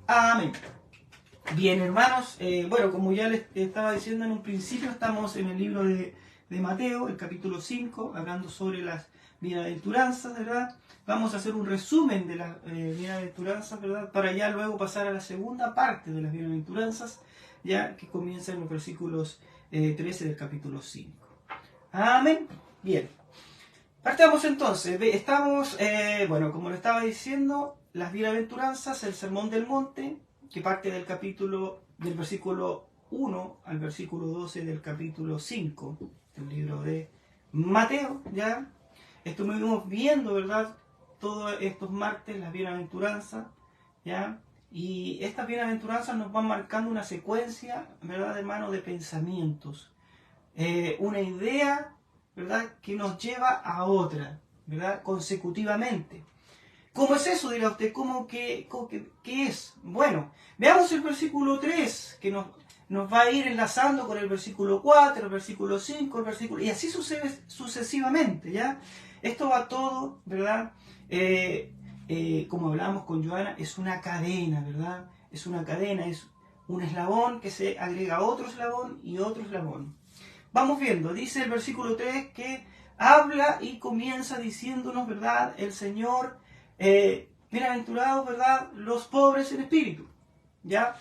Amén. Bien, hermanos, bueno, como ya les estaba diciendo en un principio, estamos en el libro de Mateo, el capítulo 5, hablando sobre las bienaventuranzas, ¿verdad? Vamos a hacer un resumen de las bienaventuranzas, ¿verdad? Para ya luego pasar a la segunda parte de las bienaventuranzas, ya que comienza en los versículos 13 del capítulo 5. Amén. Bien. Partamos entonces. Estamos, bueno, como lo estaba diciendo, las bienaventuranzas, el sermón del monte, que parte del versículo 1 al versículo 12 del capítulo 5 del libro de Mateo, ¿ya? Estuvimos viendo, ¿verdad? Todos estos martes las bienaventuranzas, ¿ya? Y estas bienaventuranzas nos van marcando una secuencia, ¿verdad, hermano? De pensamientos. Una idea, ¿verdad? Que nos lleva a otra, ¿verdad? Consecutivamente. ¿Cómo es eso? Dirá usted. ¿Qué es? Bueno, veamos el versículo 3, que nos va a ir enlazando con el versículo 4, el versículo 5, el versículo... Y así sucesivamente, ¿ya? Esto va todo, ¿verdad? Como hablábamos con Joana, es una cadena, ¿verdad? Es una cadena, es un eslabón que se agrega a otro eslabón y otro eslabón. Vamos viendo, dice el versículo 3 que habla y comienza diciéndonos, ¿verdad? El Señor... bienaventurados, ¿verdad? Los pobres en espíritu, ¿ya?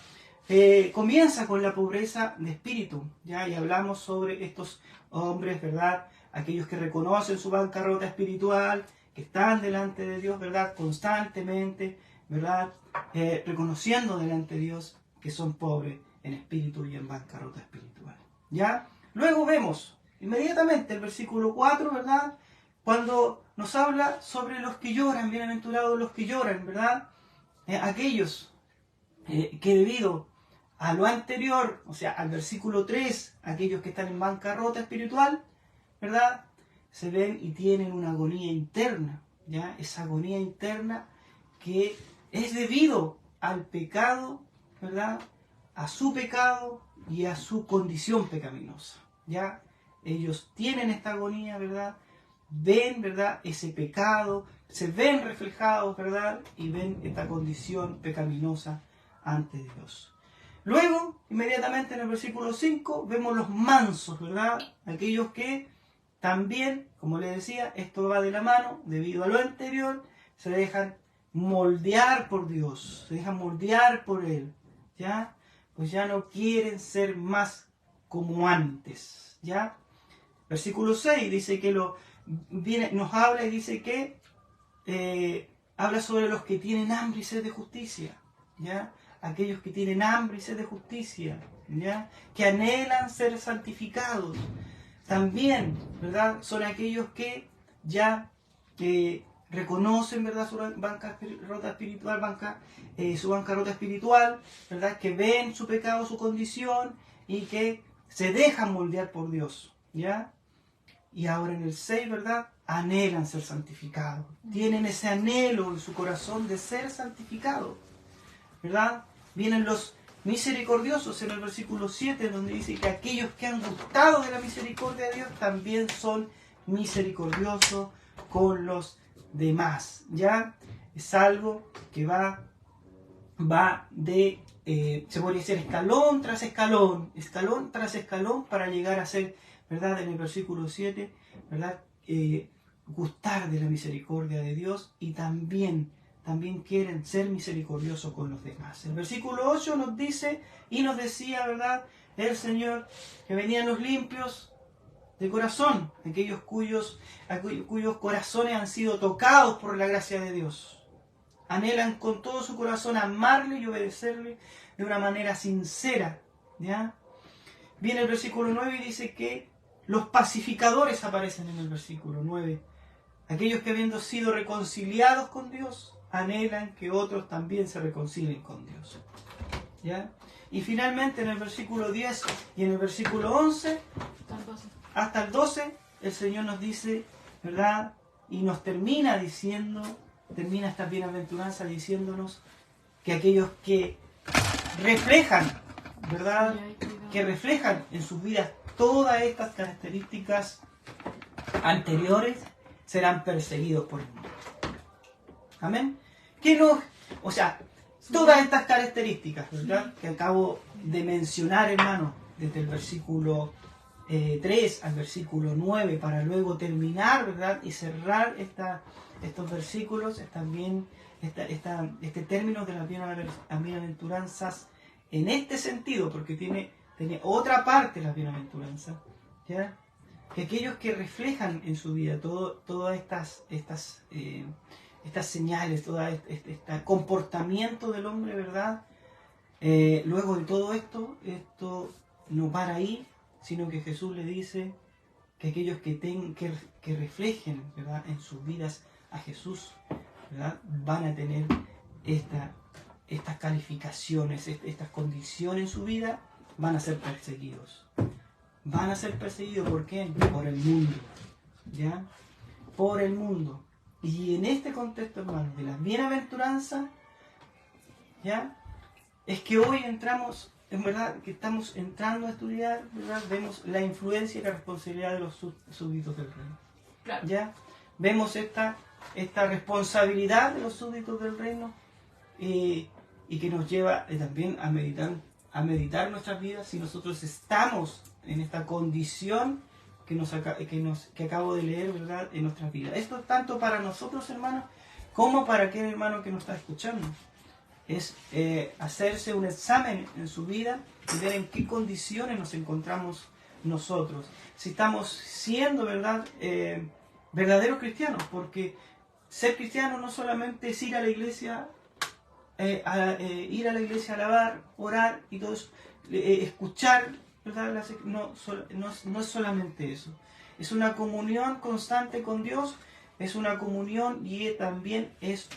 Comienza con la pobreza de espíritu, ¿ya? Y hablamos sobre estos hombres, ¿verdad? Aquellos que reconocen su bancarrota espiritual, que están delante de Dios, ¿verdad? Constantemente, ¿verdad? Reconociendo delante de Dios que son pobres en espíritu y en bancarrota espiritual, ¿ya? Luego vemos inmediatamente el versículo 4, ¿verdad? Cuando nos habla sobre los que lloran, bienaventurados los que lloran, ¿verdad? Aquellos que debido a lo anterior, o sea, al versículo 3, aquellos que están en bancarrota espiritual, ¿verdad? Se ven y tienen una agonía interna, ¿ya? Esa agonía interna que es debido al pecado, ¿verdad? A su pecado y a su condición pecaminosa, ¿ya? Ellos tienen esta agonía, ¿verdad? Ven, ¿verdad? Ese pecado, se ven reflejados, ¿verdad? Y ven esta condición pecaminosa ante Dios. Luego, inmediatamente en el versículo 5, vemos los mansos, ¿verdad? Aquellos que también, como les decía, esto va de la mano, debido a lo anterior, se dejan moldear por Dios, se dejan moldear por Él, ¿ya? Pues ya no quieren ser más como antes, ¿ya? Versículo 6 dice que nos habla y dice que habla sobre los que tienen hambre y sed de justicia, ¿ya? Aquellos que tienen hambre y sed de justicia, ¿ya? Que anhelan ser santificados. También, ¿verdad? Son aquellos que ya reconocen, ¿verdad? Su bancarrota espiritual, ¿verdad? Que ven su pecado, su condición y que se dejan moldear por Dios, ¿ya? Y ahora en el 6, ¿verdad? Anhelan ser santificados. Tienen ese anhelo en su corazón de ser santificados, ¿verdad? Vienen los misericordiosos en el versículo 7, donde dice que aquellos que han gustado de la misericordia de Dios también son misericordiosos con los demás, ¿ya? Es algo que va de, se podría decir, escalón tras escalón para llegar a ser, ¿verdad? En el versículo 7, ¿verdad? Gustar de la misericordia de Dios y también quieren ser misericordiosos con los demás. El versículo 8 nos dice y nos decía, ¿verdad? El Señor, que venían los limpios de corazón, aquellos cuyos corazones han sido tocados por la gracia de Dios. Anhelan con todo su corazón amarle y obedecerle de una manera sincera, ¿ya? Viene el versículo 9 y dice que los pacificadores aparecen en el versículo 9. Aquellos que habiendo sido reconciliados con Dios, anhelan que otros también se reconcilien con Dios, ¿ya? Y finalmente en el versículo 10 y en el versículo 11, hasta el 12, el Señor nos dice, ¿verdad? Y nos termina esta bienaventuranza diciéndonos que aquellos que reflejan, ¿verdad? Que reflejan en sus vidas todas estas características anteriores serán perseguidos por el mundo. Amén. todas estas características, ¿verdad?, que acabo de mencionar, hermano, desde el versículo 3 al versículo 9, para luego terminar, ¿verdad?, y cerrar estos versículos, también este término de las bienaventuranzas en este sentido, porque tiene otra parte las bienaventuranzas, ¿ya?, que aquellos que reflejan en su vida todas estas señales, todo este comportamiento del hombre, ¿verdad? Luego de todo esto no para ahí, sino que Jesús le dice que aquellos que reflejen, ¿verdad?, en sus vidas a Jesús, ¿verdad?, van a tener estas calificaciones, estas condiciones en su vida, van a ser perseguidos. Van a ser perseguidos, ¿por qué? Por el mundo, ¿ya? Por el mundo. Y en este contexto, hermanos, de las bienaventuranzas, ¿ya?, es que hoy entramos, en verdad, que estamos entrando a estudiar, ¿verdad?, vemos la influencia y la responsabilidad de los súbditos del reino. Claro. ¿Ya? Vemos esta responsabilidad de los súbditos del reino y que nos lleva también a meditar nuestras vidas si nosotros estamos en esta condición que acabo de leer, ¿verdad?, en nuestras vidas. Esto tanto para nosotros, hermanos, como para aquel hermano que nos está escuchando. Es hacerse un examen en su vida y ver en qué condiciones nos encontramos nosotros. Si estamos siendo, ¿verdad?, verdaderos cristianos, porque ser cristiano no solamente es ir a la iglesia, ir a la iglesia a alabar, orar y todo eso, escuchar, ¿verdad?, no es solamente eso. Es una comunión constante con Dios, es una comunión y también es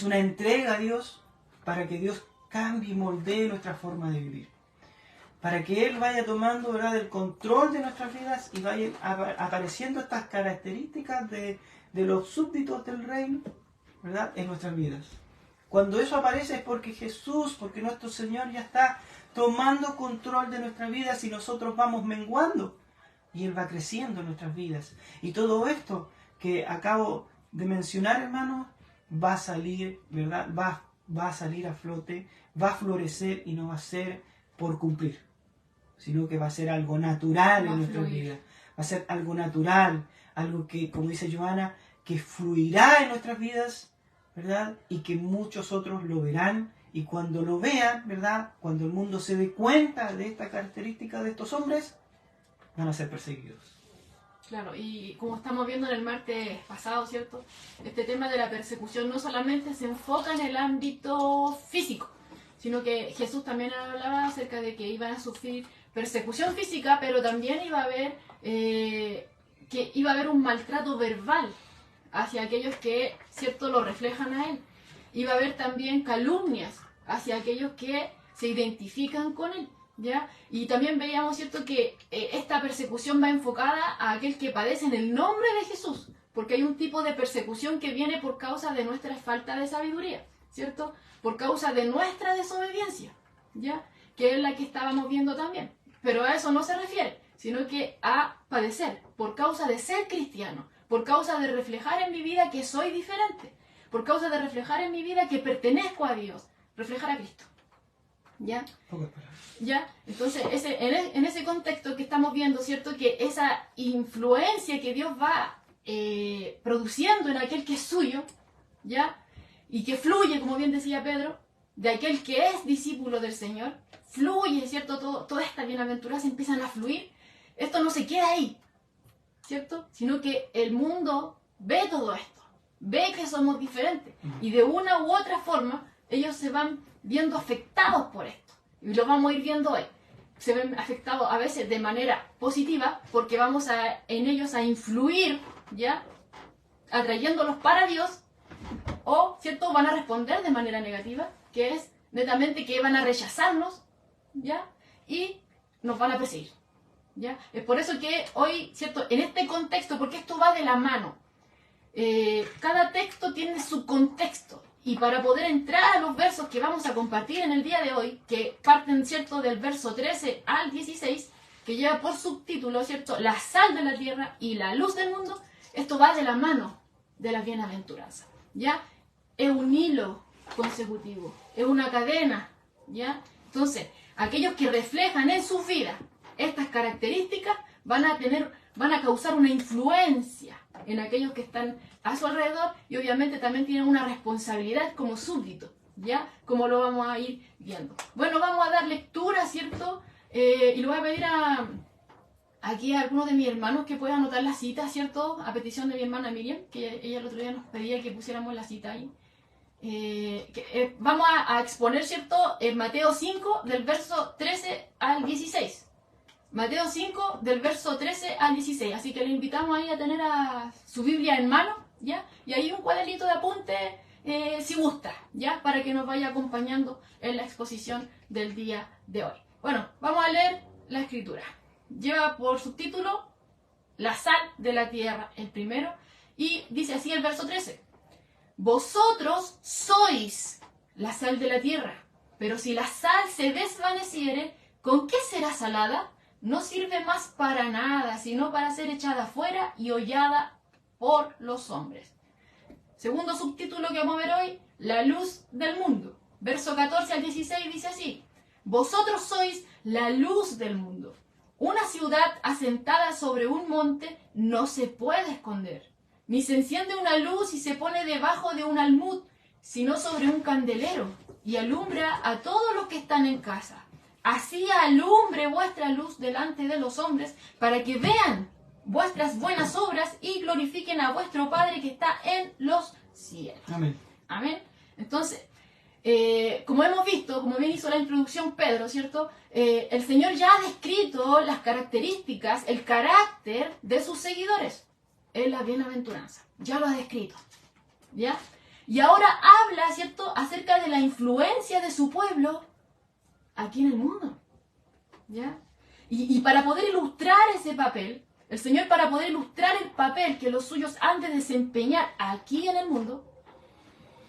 una entrega a Dios para que Dios cambie y moldee nuestra forma de vivir. Para que Él vaya tomando, ¿verdad?, el control de nuestras vidas y vayan apareciendo estas características de los súbditos del reino, ¿verdad?, en nuestras vidas. Cuando eso aparece es porque Jesús, porque nuestro Señor ya está tomando control de nuestras vidas y nosotros vamos menguando. Y Él va creciendo en nuestras vidas. Y todo esto que acabo de mencionar, hermanos, va a salir, ¿verdad?, va a salir a flote, va a florecer y no va a ser por cumplir, sino que va a ser algo natural en nuestras vidas. Va a ser algo natural, algo que, como dice Joana, que fluirá en nuestras vidas, ¿verdad?, y que muchos otros lo verán. Y cuando lo vean, ¿verdad?, cuando el mundo se dé cuenta de esta característica de estos hombres, van a ser perseguidos. Claro, y como estamos viendo en el martes pasado, ¿cierto?, este tema de la persecución no solamente se enfoca en el ámbito físico, sino que Jesús también hablaba acerca de que iban a sufrir persecución física, pero también iba a haber un maltrato verbal hacia aquellos que, ¿cierto?, lo reflejan a Él. Iba a haber también calumnias hacia aquellos que se identifican con Él, ¿ya? Y también veíamos, ¿cierto?, que esta persecución va enfocada a aquel que padece en el nombre de Jesús, porque hay un tipo de persecución que viene por causa de nuestra falta de sabiduría, ¿cierto?, por causa de nuestra desobediencia, ¿ya?, que es la que estábamos viendo también. Pero a eso no se refiere, sino que a padecer por causa de ser cristiano, por causa de reflejar en mi vida que soy diferente, por causa de reflejar en mi vida que pertenezco a Dios, reflejar a Cristo. ¿Ya? ¿Ya? Entonces, en ese contexto que estamos viendo, ¿cierto?, que esa influencia que Dios va produciendo en aquel que es suyo, ¿ya?, y que fluye, como bien decía Pedro, de aquel que es discípulo del Señor, fluye, ¿cierto?, todas estas bienaventuranzas empiezan a fluir. Esto no se queda ahí, ¿cierto?, sino que el mundo ve todo esto, ve que somos diferentes, y de una u otra forma ellos se van viendo afectados por esto, y lo vamos a ir viendo hoy. Se ven afectados a veces de manera positiva, porque vamos en ellos a influir, ¿ya?, atrayéndolos para Dios, o, ¿cierto?, van a responder de manera negativa, que es netamente que van a rechazarnos, ¿ya?, y nos van a perseguir, ¿ya? Es por eso que hoy, ¿cierto?, en este contexto, porque esto va de la mano, cada texto tiene su contexto, y para poder entrar a los versos que vamos a compartir en el día de hoy, que parten, ¿cierto?, del verso 13 al 16, que lleva por subtítulo, ¿cierto?, la sal de la tierra y la luz del mundo. Esto va de la mano de las bienaventuranzas, ¿ya? Es un hilo consecutivo, es una cadena, ¿ya? Entonces, aquellos que reflejan en sus vidas estas características van a causar una influencia en aquellos que están a su alrededor y obviamente también tienen una responsabilidad como súbditos, ¿ya? Como lo vamos a ir viendo. Bueno, vamos a dar lectura, ¿cierto? Y le voy a pedir aquí a algunos de mis hermanos que puedan anotar la cita, ¿cierto? A petición de mi hermana Miriam, que ella el otro día nos pedía que pusiéramos la cita ahí. Vamos a exponer, ¿cierto? En Mateo 5, del verso 13 al 16. Mateo 5, del verso 13 al 16. Así que le invitamos ahí a tener su Biblia en mano, ¿ya? Y ahí un cuadernito de apunte, si gusta, ¿ya? Para que nos vaya acompañando en la exposición del día de hoy. Bueno, vamos a leer la escritura. Lleva por subtítulo La sal de la tierra, el primero, y dice así el verso 13. Vosotros sois la sal de la tierra, pero si la sal se desvaneciere, ¿con qué será salada? No sirve más para nada, sino para ser echada fuera y hollada por los hombres. Segundo subtítulo que vamos a ver hoy, la luz del mundo. Verso 14 al 16 dice así. Vosotros sois la luz del mundo. Una ciudad asentada sobre un monte no se puede esconder, ni se enciende una luz y se pone debajo de un almud, sino sobre un candelero, y alumbra a todos los que están en casa. Así alumbre vuestra luz delante de los hombres, para que vean vuestras buenas obras y glorifiquen a vuestro Padre que está en los cielos. Amén. Amén. Entonces, como hemos visto, como bien hizo la introducción Pedro, ¿cierto? El Señor ya ha descrito las características, el carácter de sus seguidores en la bienaventuranza. Ya lo ha descrito, ¿ya? Y ahora habla, ¿cierto?, acerca de la influencia de su pueblo aquí en el mundo, ¿ya? Y para poder ilustrar ese papel, el Señor, para poder ilustrar el papel que los suyos han de desempeñar aquí en el mundo,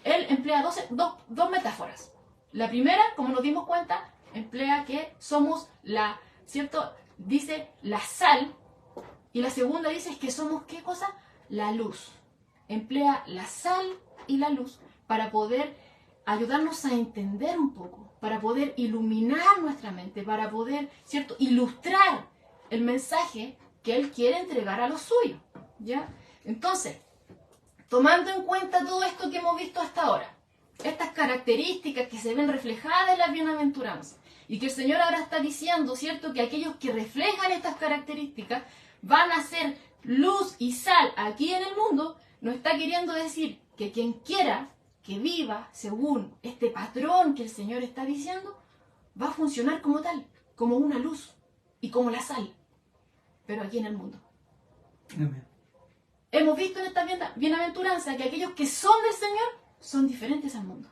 Él emplea dos metáforas. La primera, como nos dimos cuenta, emplea que somos ¿cierto? Dice la sal, y la segunda dice que somos, ¿qué cosa? La luz. Emplea la sal y la luz para poder ayudarnos a entender un poco, para poder iluminar nuestra mente, para poder, ¿cierto?, ilustrar el mensaje que Él quiere entregar a los suyos, ¿ya? Entonces, tomando en cuenta todo esto que hemos visto hasta ahora, estas características que se ven reflejadas en las bienaventuranzas, y que el Señor ahora está diciendo, ¿cierto?, que aquellos que reflejan estas características van a ser luz y sal aquí en el mundo, nos está queriendo decir que quien quiera que viva según este patrón que el Señor está diciendo, va a funcionar como tal, como una luz y como la sal, pero aquí en el mundo. Amén. Hemos visto en esta bienaventuranza que aquellos que son del Señor son diferentes al mundo,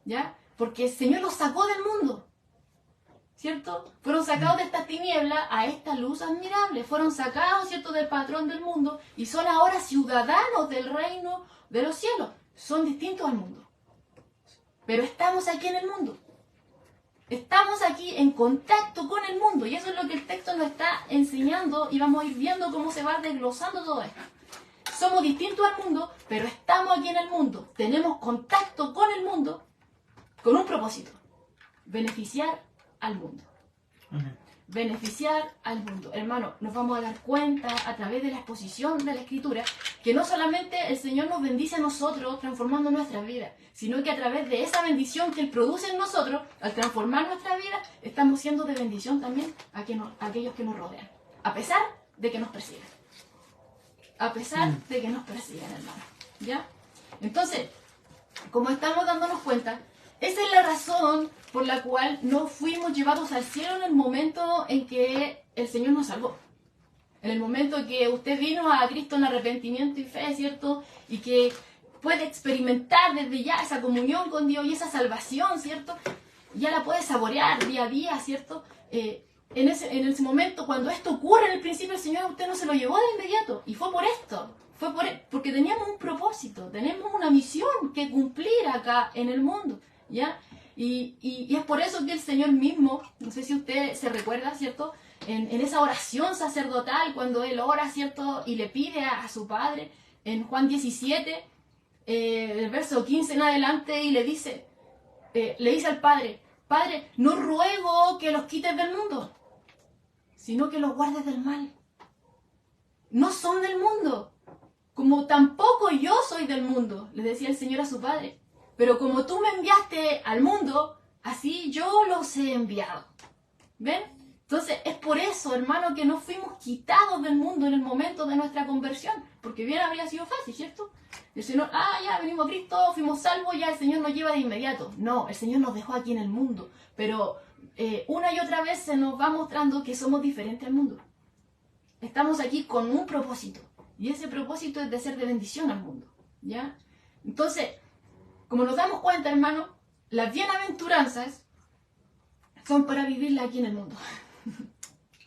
¿ya? Porque el Señor los sacó del mundo, ¿cierto? Fueron sacados de estas tinieblas a esta luz admirable, fueron sacados, ¿cierto?, del patrón del mundo y son ahora ciudadanos del reino de los cielos. Son distintos al mundo, pero estamos aquí en el mundo. Estamos aquí en contacto con el mundo y eso es lo que el texto nos está enseñando y vamos a ir viendo cómo se va desglosando todo esto. Somos distintos al mundo, pero estamos aquí en el mundo. Tenemos contacto con el mundo con un propósito: beneficiar al mundo. Amén. Beneficiar al mundo. Hermano, nos vamos a dar cuenta a través de la exposición de la Escritura que no solamente el Señor nos bendice a nosotros transformando nuestra vida, sino que a través de esa bendición que Él produce en nosotros, al transformar nuestra vida, estamos siendo de bendición también a aquellos que nos rodean, a pesar de que nos persigan. A pesar de que nos persigan, hermano. ¿Ya? Entonces, como estamos dándonos cuenta, esa es la razón por la cual no fuimos llevados al cielo en el momento en que el Señor nos salvó. En el momento en que usted vino a Cristo en arrepentimiento y fe, ¿cierto? Y que puede experimentar desde ya esa comunión con Dios y esa salvación, ¿cierto? Ya la puede saborear día a día, ¿cierto? En ese momento, cuando esto ocurre en el principio, el Señor a usted no se lo llevó de inmediato. Y fue por esto. Porque teníamos un propósito, tenemos una misión que cumplir acá en el mundo, ¿ya? Y es por eso que el Señor mismo, no sé si usted se recuerda, ¿cierto?, en esa oración sacerdotal, cuando Él ora, ¿cierto?, y le pide a su Padre, en Juan 17, el verso 15 en adelante, y le dice al Padre, Padre, no ruego que los quites del mundo, sino que los guardes del mal. No son del mundo, como tampoco yo soy del mundo, le decía el Señor a su Padre. Pero como tú me enviaste al mundo, así yo los he enviado. ¿Ven? Entonces es por eso, hermano, que no fuimos quitados del mundo en el momento de nuestra conversión. Porque bien habría sido fácil, ¿cierto? El Señor, ya venimos a Cristo, fuimos salvos, ya el Señor nos lleva de inmediato. No, el Señor nos dejó aquí en el mundo. Pero una y otra vez se nos va mostrando que somos diferentes al mundo. Estamos aquí con un propósito. Y ese propósito es de ser de bendición al mundo. ¿Ya? Entonces, como nos damos cuenta, hermano, las bienaventuranzas son para vivirlas aquí en el mundo.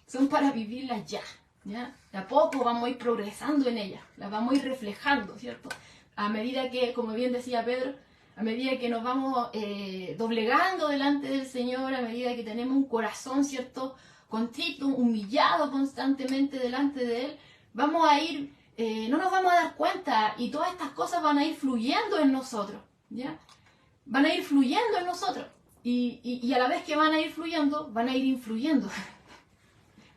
Son para vivirlas ya. ¿Ya? De a poco vamos a ir progresando en ellas. Las vamos a ir reflejando, ¿cierto? A medida que, como bien decía Pedro, a medida que nos vamos doblegando delante del Señor, a medida que tenemos un corazón, ¿cierto?, contrito, humillado constantemente delante de Él, vamos a ir, no nos vamos a dar cuenta, y todas estas cosas van a ir fluyendo en nosotros, ¿ya? Van a ir fluyendo en nosotros, y a la vez que van a ir fluyendo, van a ir influyendo.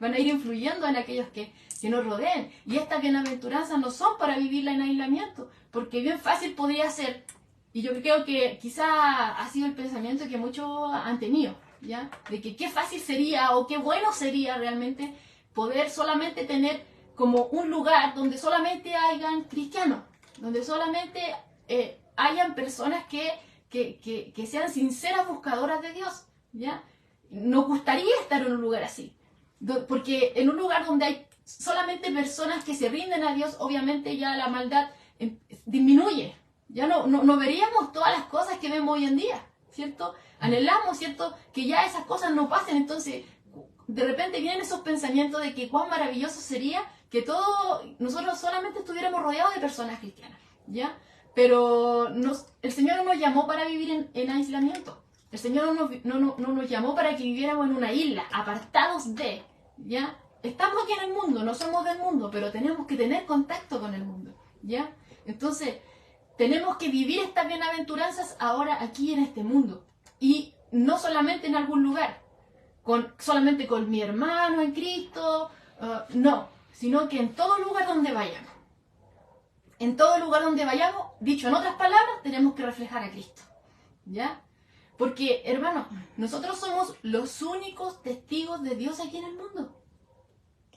Van a ir influyendo en aquellos que nos rodeen. Y estas bienaventuranzas no son para vivirla en aislamiento, porque bien fácil podría ser, y yo creo que quizá ha sido el pensamiento que muchos han tenido, ¿ya? De que qué fácil sería o qué bueno sería realmente poder solamente tener como un lugar donde solamente hayan cristianos, donde solamente hayan personas que sean sinceras buscadoras de Dios, ¿ya? Nos gustaría estar en un lugar así, porque en un lugar donde hay solamente personas que se rinden a Dios, obviamente ya la maldad disminuye. Ya no veríamos todas las cosas que vemos hoy en día, ¿cierto? Anhelamos, ¿cierto?, que ya esas cosas no pasen. Entonces, de repente vienen esos pensamientos de que cuán maravilloso sería que nosotros solamente estuviéramos rodeados de personas cristianas, ¿ya? Pero el Señor no nos llamó para vivir en aislamiento. El Señor no nos llamó para que viviéramos en una isla, apartados de, ¿ya? Estamos aquí en el mundo, no somos del mundo, pero tenemos que tener contacto con el mundo, ¿ya? Entonces, tenemos que vivir estas bienaventuranzas ahora aquí en este mundo. Y no solamente en algún lugar, solamente con mi hermano en Cristo, no, sino que en todo lugar donde vayamos. En todo lugar donde vayamos, dicho en otras palabras, tenemos que reflejar a Cristo, ¿ya? Porque, hermanos, nosotros somos los únicos testigos de Dios aquí en el mundo.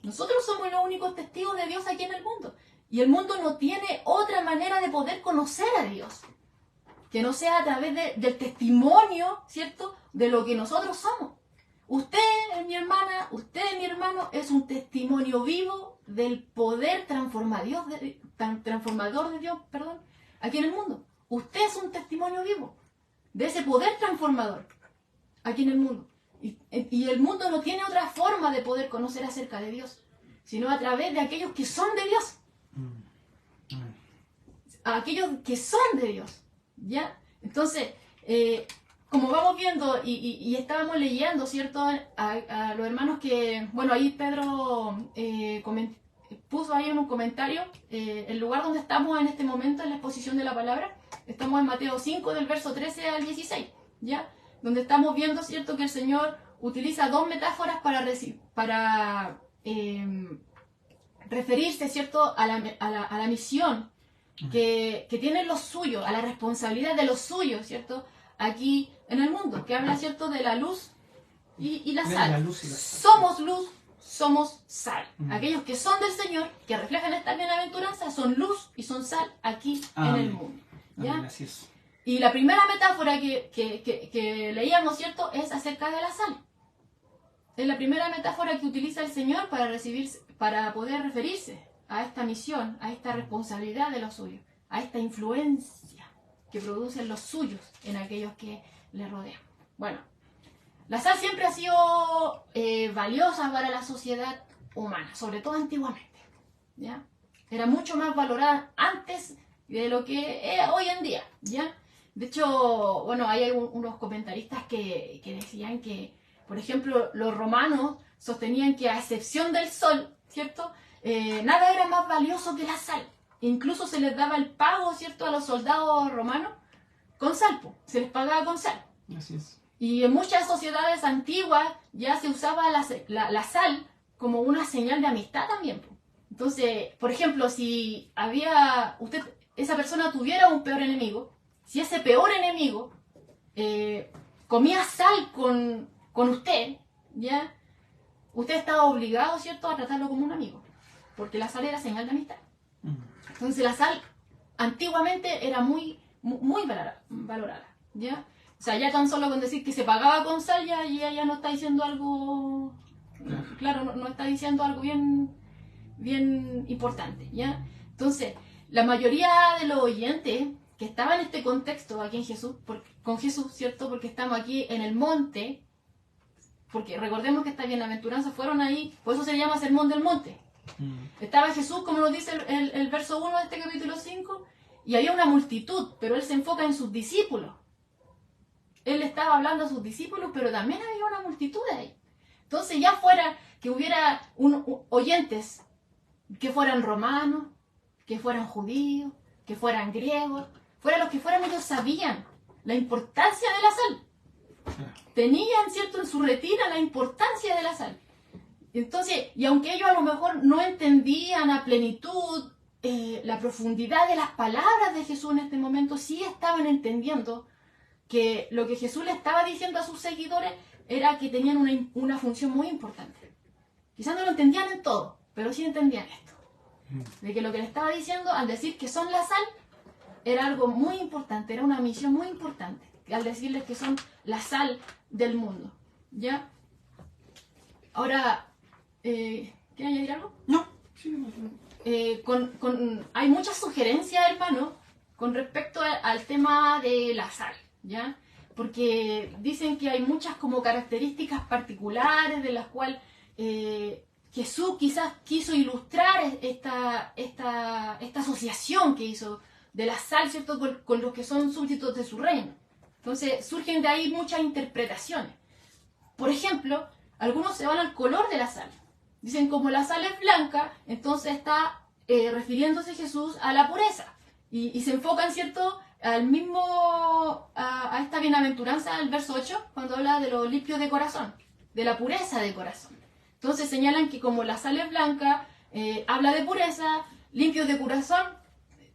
Nosotros somos los únicos testigos de Dios aquí en el mundo. Y el mundo no tiene otra manera de poder conocer a Dios que no sea a través del testimonio, ¿cierto?, de lo que nosotros somos. Usted, mi hermana, usted, mi hermano, es un testimonio vivo del poder transformador de Dios, aquí en el mundo. Usted es un testimonio vivo de ese poder transformador aquí en el mundo. Y el mundo no tiene otra forma de poder conocer acerca de Dios, sino a través de aquellos que son de Dios. A aquellos que son de Dios, ¿ya? Entonces, como vamos viendo y estábamos leyendo, ¿cierto?, a los hermanos que, bueno, ahí Pedro puso ahí en un comentario el lugar donde estamos en este momento en la exposición de la palabra. Estamos en Mateo 5, del verso 13 al 16, ¿ya? Donde estamos viendo, ¿cierto?, que el Señor utiliza dos metáforas para referirse, ¿cierto?, a la misión que tienen los suyos, a la responsabilidad de los suyos, ¿cierto?, aquí en el mundo, que habla, ¿cierto?, de la luz y la sal. La luz y la sal. Somos luz, somos sal. Aquellos que son del Señor, que reflejan esta bienaventuranza, son luz y son sal aquí en el mundo, ¿ya? Gracias. Y la primera metáfora que leíamos, ¿cierto?, es acerca de la sal. Es la primera metáfora que utiliza el Señor para poder referirse a esta misión, a esta responsabilidad de los suyos, a esta influencia que producen los suyos en aquellos que les rodean. Bueno, la sal siempre ha sido valiosa para la sociedad humana, sobre todo antiguamente, ¿ya? Era mucho más valorada antes de lo que es hoy en día, ¿ya? De hecho, bueno, hay unos comentaristas que decían que, por ejemplo, los romanos sostenían que a excepción del sol, ¿cierto?, nada era más valioso que la sal. incluso se les daba el pago, ¿cierto?, a los soldados romanos con sal, po. Se les pagaba con sal. Así es. Y en muchas sociedades antiguas ya se usaba la sal como una señal de amistad también, po. Entonces, por ejemplo, si esa persona tuviera un peor enemigo, si ese peor enemigo comía sal con usted, ¿ya? Usted estaba obligado, ¿cierto?, a tratarlo como un amigo, porque la sal era señal de amistad. Entonces la sal antiguamente era muy valorada, ¿ya? O sea, ya tan solo con decir que se pagaba con sal, ya no está diciendo algo, claro, no está diciendo algo bien importante, ¿ya? Entonces, la mayoría de los oyentes que estaban en este contexto aquí en Jesús, con Jesús, ¿cierto? Porque estamos aquí en el monte, porque recordemos que estas bienaventuranzas fueron ahí, por eso se llama Sermón del Monte. Estaba Jesús, como nos dice el verso 1 de este capítulo 5, y había una multitud, pero él se enfoca en sus discípulos. Él estaba hablando a sus discípulos, pero también había una multitud ahí. Entonces, ya fuera que hubiera oyentes que fueran romanos, que fueran judíos, que fueran griegos, fueran los que fueran, ellos sabían la importancia de la sal. Tenían, ¿cierto?, en su retina la importancia de la sal. Entonces, y aunque ellos a lo mejor no entendían a plenitud la profundidad de las palabras de Jesús en este momento, sí estaban entendiendo que lo que Jesús le estaba diciendo a sus seguidores era que tenían una función muy importante. Quizás no lo entendían en todo, pero sí entendían esto. De que lo que le estaba diciendo al decir que son la sal era algo muy importante, era una misión muy importante, al decirles que son la sal del mundo. ¿Ya? Ahora, ¿quieren añadir algo? No. Sí, Hay muchas sugerencias, hermano, con respecto al tema de la sal, ¿ya? Porque dicen que hay muchas como características particulares de las cuales Jesús quizás quiso ilustrar esta asociación que hizo de la sal, ¿cierto?, con los que son súbditos de su reino. Entonces surgen de ahí muchas interpretaciones. Por ejemplo, algunos se van al color de la sal. Dicen, como la sal es blanca, entonces está refiriéndose Jesús a la pureza. Y se enfocan, ¿cierto?, a esta bienaventuranza del verso 8, cuando habla de los limpios de corazón, de la pureza de corazón. Entonces señalan que como la sal es blanca, habla de pureza, limpios de corazón,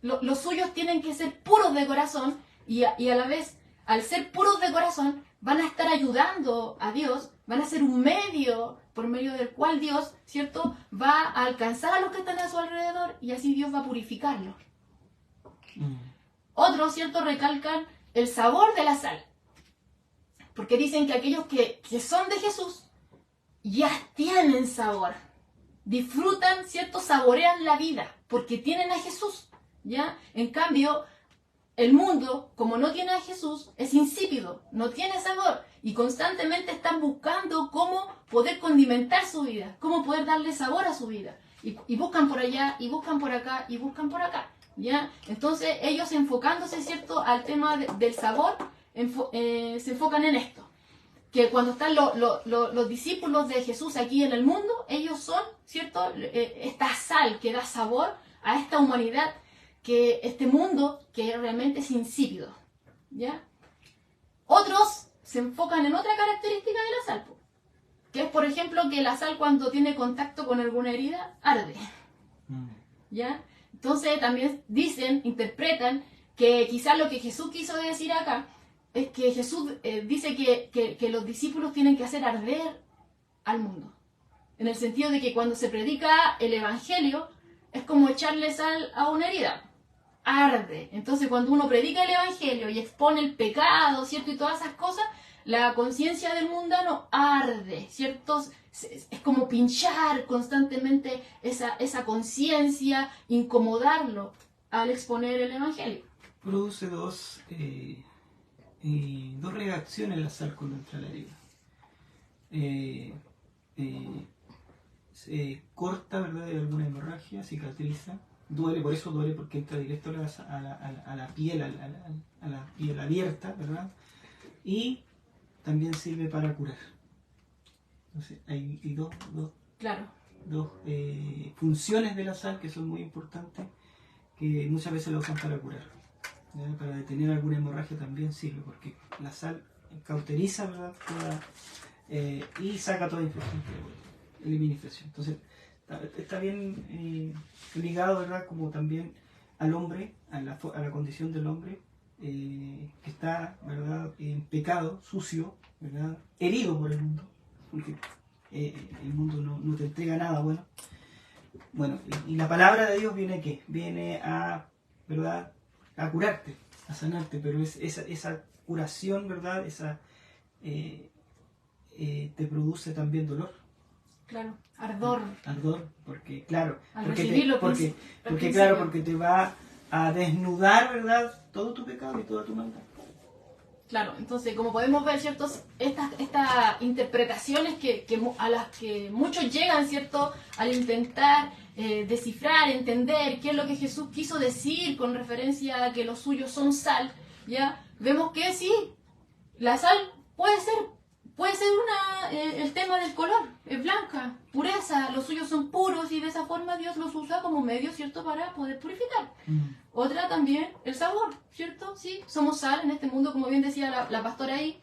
los suyos tienen que ser puros de corazón, y a la vez, al ser puros de corazón, van a estar ayudando a Dios, van a ser un medio por medio del cual Dios, ¿cierto?, va a alcanzar a los que están a su alrededor, y así Dios va a purificarlos. Otros, ¿cierto?, recalcan el sabor de la sal, porque dicen que aquellos que son de Jesús ya tienen sabor, disfrutan, ¿cierto?, saborean la vida, porque tienen a Jesús, ¿ya? En cambio, el mundo, como no tiene a Jesús, es insípido, no tiene sabor, y constantemente están buscando cómo poder condimentar su vida, cómo poder darle sabor a su vida, y buscan por allá, y buscan por acá, y buscan por acá, ¿ya? Entonces ellos, enfocándose, ¿cierto?, al tema del sabor, se enfocan en esto, que cuando están los discípulos de Jesús aquí en el mundo, ellos son, ¿cierto?, esta sal que da sabor a esta humanidad, que este mundo que realmente es insípido, ¿ya? Otros se enfocan en otra característica de la sal, que es, por ejemplo, que la sal, cuando tiene contacto con alguna herida, arde, ¿ya? Entonces también interpretan que quizás lo que Jesús quiso decir acá es que Jesús dice que los discípulos tienen que hacer arder al mundo, en el sentido de que cuando se predica el evangelio es como echarle sal a una herida, arde. Entonces cuando uno predica el evangelio y expone el pecado, ¿cierto?, y todas esas cosas, la conciencia del mundano arde, ¿cierto? Es como pinchar constantemente esa conciencia, incomodarlo al exponer el evangelio. Produce dos reacciones la sal cuando entra la herida. Se corta, ¿verdad?, de alguna hemorragia, cicatriza, duele, por eso duele, porque entra directo a la piel, a la piel abierta, ¿verdad? Y también sirve para curar. Entonces hay dos funciones de la sal que son muy importantes, que muchas veces la usan para curar. ¿Ya? Para detener alguna hemorragia también sirve, porque la sal cauteriza, ¿verdad? Y saca toda infección, elimina infección. Entonces, está bien ligado, ¿verdad? Como también al hombre, a la condición del hombre, que está, ¿verdad? En pecado, sucio, ¿verdad? Herido por el mundo, porque el mundo no te entrega nada bueno. Bueno, y la palabra de Dios viene ¿a qué? Viene a, ¿verdad? A curarte, a sanarte, pero esa curación, ¿verdad? Te produce también dolor. Claro, ardor. Ardor, porque claro, Al porque recibirlo, porque principio. claro, porque te va a desnudar, ¿verdad? Todo tu pecado y toda tu maldad. Claro, entonces como podemos ver, ¿cierto? Estas interpretaciones a las que muchos llegan, ¿cierto? Al intentar descifrar, entender qué es lo que Jesús quiso decir con referencia a que los suyos son sal, ¿ya? Vemos que sí, la sal puede ser el tema del color, es blanca, pureza, los suyos son puros y de esa forma Dios los usa como medio, ¿cierto? Para poder purificar. Otra también, el sabor, ¿cierto? Sí, somos sal en este mundo, como bien decía la pastora ahí,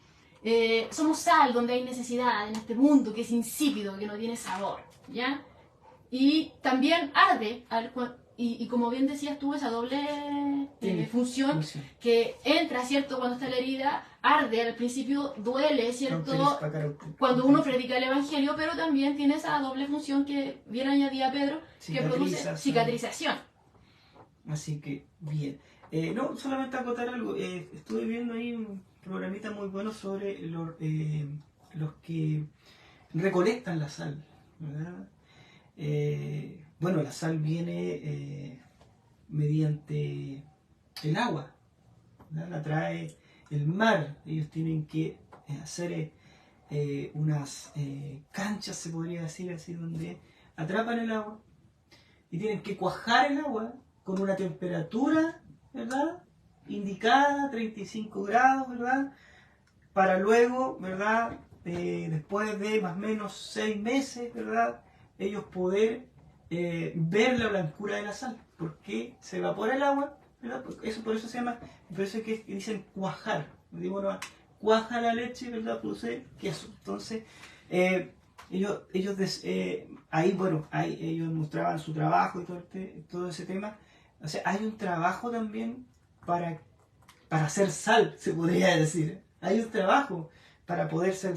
somos sal donde hay necesidad en este mundo que es insípido, que no tiene sabor, ¿ya? Y también arde, y como bien decías tú, esa doble función que entra, ¿cierto? Cuando está la herida, arde, al principio duele, ¿cierto? Cuando uno predica el Evangelio, pero también tiene esa doble función que bien añadía Pedro, que produce cicatrización. Así que, bien. No, solamente acotar algo. Estuve viendo ahí un programita muy bueno sobre los que recolectan la sal, ¿verdad? Bueno, la sal viene mediante el agua, ¿verdad? La trae el mar. Ellos tienen que hacer unas canchas, se podría decir así, donde atrapan el agua y tienen que cuajar el agua con una temperatura, ¿verdad? Indicada, 35 grados, ¿verdad? Para luego, ¿verdad? Después de más o menos 6 meses, ¿verdad? Ellos poder ver la blancura de la sal, porque se evapora el agua, ¿verdad? Por eso se llama, por eso es que dicen cuajar, digo, no, cuaja la leche, ¿verdad? Produce queso. Entonces, ahí, bueno, ellos mostraban su trabajo y todo ese tema. O sea, hay un trabajo también para hacer sal, se podría decir. Hay un trabajo para poder ser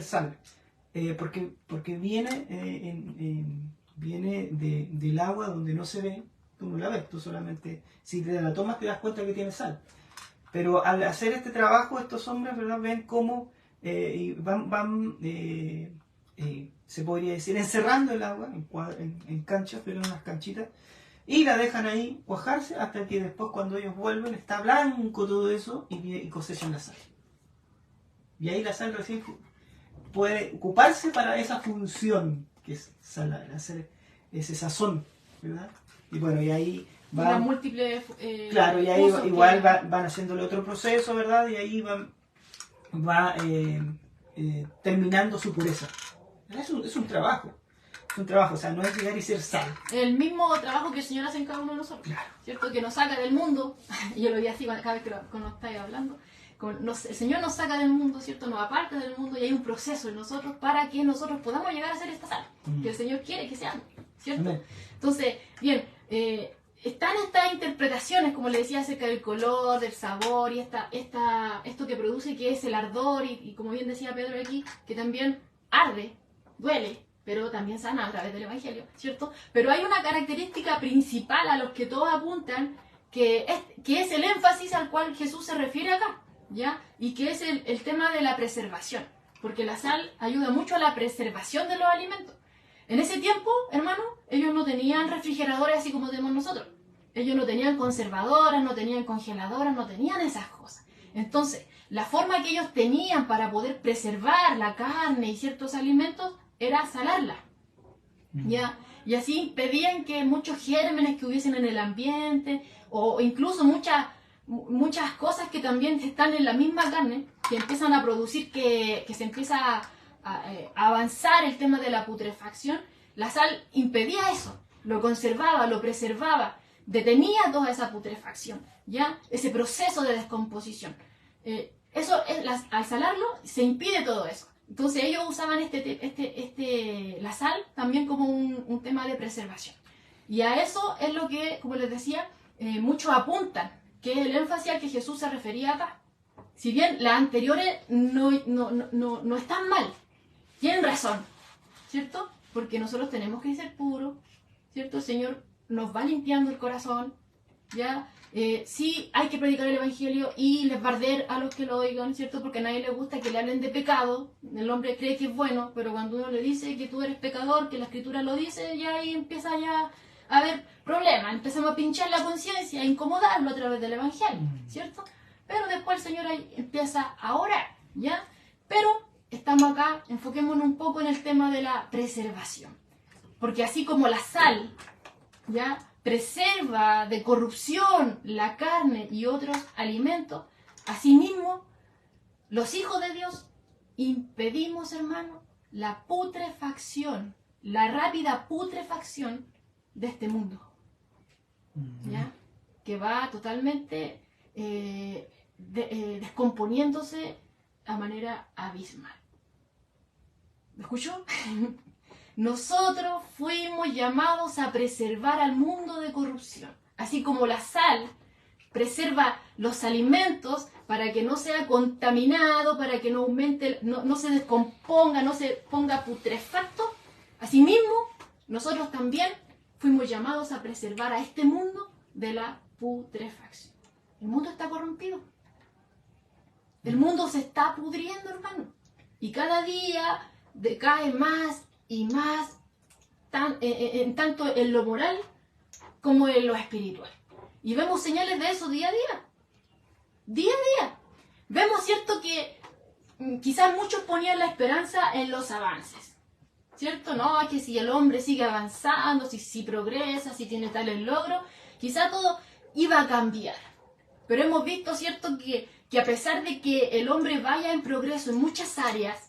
sal. Porque viene del agua donde no se ve, tú no la ves, tú solamente, si te la tomas te das cuenta que tiene sal. Pero al hacer este trabajo, estos hombres, ¿verdad? Ven cómo se podría decir, encerrando el agua en canchas, pero en unas canchitas, y la dejan ahí cuajarse hasta que después, cuando ellos vuelven, está blanco todo eso y cosechan la sal. Y ahí la sal recién puede ocuparse para esa función que es salar, hacer ese sazón, ¿verdad? Y bueno, y ahí va múltiples claro, y ahí igual van haciéndole otro proceso, ¿verdad? Y ahí va terminando su pureza. Es un trabajo. Es un trabajo, o sea, no es llegar y ser sal. El mismo trabajo que el Señor hace en cada uno de nosotros, claro. ¿Cierto? Que nos saca del mundo, y yo lo vi así cada vez que nos estáis hablando, el Señor nos saca del mundo, ¿cierto? Nos aparta del mundo y hay un proceso en nosotros para que nosotros podamos llegar a ser esta sal, que el Señor quiere que seamos, ¿cierto? Amén. Entonces, bien, están estas interpretaciones, como le decía, acerca del color, del sabor y esto que produce, que es el ardor, y como bien decía Pedro aquí, que también arde, duele, pero también sana a través del Evangelio, ¿cierto? Pero hay una característica principal a los que todos apuntan, que es el énfasis al cual Jesús se refiere acá, ¿ya? Y que es el tema de la preservación, porque la sal ayuda mucho a la preservación de los alimentos. En ese tiempo, hermano, ellos no tenían refrigeradores así como tenemos nosotros. Ellos no tenían conservadoras, no tenían congeladoras, no tenían esas cosas. Entonces, la forma que ellos tenían para poder preservar la carne y ciertos alimentos era salarla, ¿ya? Y así impedían que muchos gérmenes que hubiesen en el ambiente, o incluso muchas cosas que también están en la misma carne, que empiezan a producir que se empieza a avanzar el tema de la putrefacción. La sal impedía eso, lo conservaba, lo preservaba. detenía toda esa putrefacción, ¿ya? Ese proceso de descomposición. Al salarlo se impide todo eso. Entonces ellos usaban la sal también como un tema de preservación. Y a eso es lo que, como les decía, muchos apuntan, que es el énfasis al que Jesús se refería acá. Si bien las anteriores no están mal, tienen razón, ¿cierto? Porque nosotros tenemos que ser puros, ¿cierto? El Señor nos va limpiando el corazón, ¿ya? Sí hay que predicar el Evangelio y les va a arder a los que lo oigan, ¿cierto? Porque a nadie le gusta que le hablen de pecado. El hombre cree que es bueno, pero cuando uno le dice que tú eres pecador, que la Escritura lo dice, ya ahí empieza ya a haber problemas. Empezamos a pinchar la conciencia, a incomodarlo a través del Evangelio, ¿cierto? Pero después el Señor ahí empieza a orar, ¿ya? Pero estamos acá, enfoquémonos un poco en el tema de la preservación. Porque así como la sal, ¿ya?, preserva de corrupción la carne y otros alimentos, asimismo, los hijos de Dios impedimos, hermano, la putrefacción, la rápida putrefacción de este mundo, ¿ya?, que va totalmente descomponiéndose a manera abismal. ¿Me escuchó? Nosotros fuimos llamados a preservar al mundo de corrupción. Así como la sal preserva los alimentos para que no sea contaminado, para que no aumente, no se descomponga, no se ponga putrefacto. Asimismo, nosotros también fuimos llamados a preservar a este mundo de la putrefacción. El mundo está corrompido. El mundo se está pudriendo, hermano. Y cada día decae más y más, tanto en lo moral como en lo espiritual. Y vemos señales de eso día a día. Día a día. Vemos, ¿cierto?, que quizás muchos ponían la esperanza en los avances. ¿Cierto? No, que si el hombre sigue avanzando, si progresa, si tiene tales logros, quizás todo iba a cambiar. Pero hemos visto, ¿cierto?, que a pesar de que el hombre vaya en progreso en muchas áreas,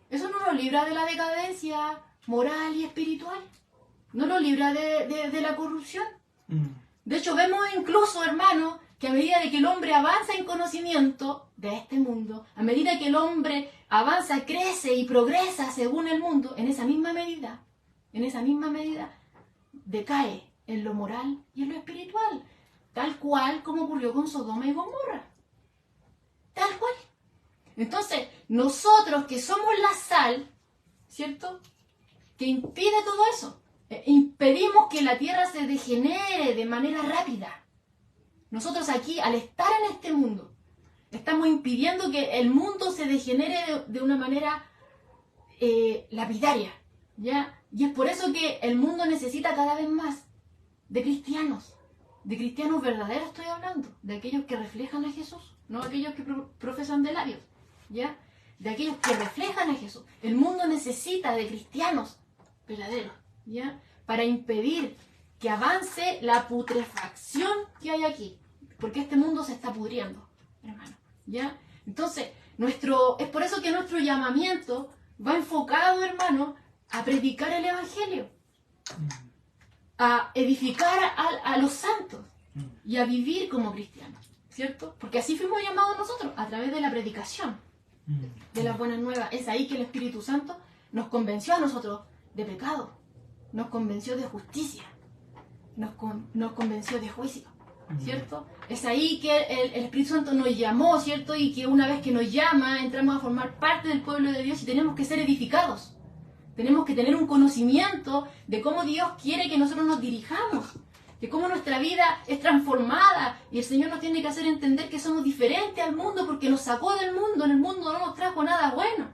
eso no lo libra de la decadencia moral y espiritual. No lo libra de la corrupción. De hecho, vemos incluso, hermano, que a medida de que el hombre avanza en conocimiento de este mundo, a medida que el hombre avanza, crece y progresa según el mundo, en esa misma medida, decae en lo moral y en lo espiritual. Tal cual como ocurrió con Sodoma y Gomorra. Tal cual. Entonces, nosotros que somos la sal, ¿cierto?, que impide todo eso, impedimos que la tierra se degenere de manera rápida. Nosotros aquí, al estar en este mundo, estamos impidiendo que el mundo se degenere de una manera lapidaria, ¿ya? Y es por eso que el mundo necesita cada vez más de cristianos verdaderos estoy hablando, de aquellos que reflejan a Jesús, no aquellos que profesan de labios, ¿ya? De aquellos que reflejan a Jesús. El mundo necesita de cristianos verdaderos, ¿ya?, para impedir que avance la putrefacción que hay aquí, porque este mundo se está pudriendo, hermano, ¿ya? Entonces, es por eso que nuestro llamamiento va enfocado, hermano, a predicar el Evangelio, a edificar a los santos y a vivir como cristianos, ¿cierto? Porque así fuimos llamados nosotros, a través de la predicación de las buenas nuevas. Es ahí que el Espíritu Santo nos convenció a nosotros de pecado, nos convenció de justicia, nos convenció de juicio, ¿cierto? Es ahí que el Espíritu Santo nos llamó, ¿cierto? Y que una vez que nos llama, entramos a formar parte del pueblo de Dios y tenemos que ser edificados. Tenemos que tener un conocimiento de cómo Dios quiere que nosotros nos dirijamos, de cómo nuestra vida es transformada, y el Señor nos tiene que hacer entender que somos diferentes al mundo porque nos sacó del mundo. En el mundo no nos trajo nada bueno,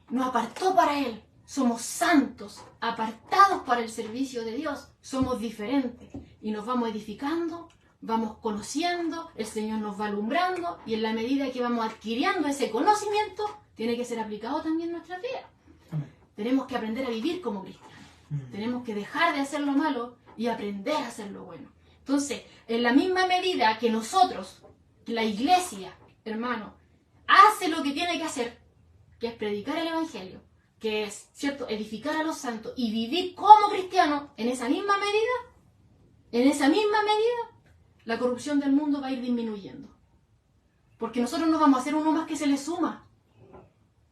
nos apartó para Él. Somos santos, apartados para el servicio de Dios. Somos diferentes y nos vamos edificando, vamos conociendo, el Señor nos va alumbrando, y en la medida que vamos adquiriendo ese conocimiento, tiene que ser aplicado también en nuestra vida. Tenemos que aprender a vivir como cristianos. Tenemos que dejar de hacer lo malo y aprender a hacer lo bueno. Entonces, en la misma medida que nosotros, que la iglesia, hermano, hace lo que tiene que hacer, que es predicar el Evangelio, que es, ¿cierto?, edificar a los santos y vivir como cristianos, en esa misma medida, en esa misma medida, la corrupción del mundo va a ir disminuyendo. Porque nosotros no vamos a ser uno más que se le suma.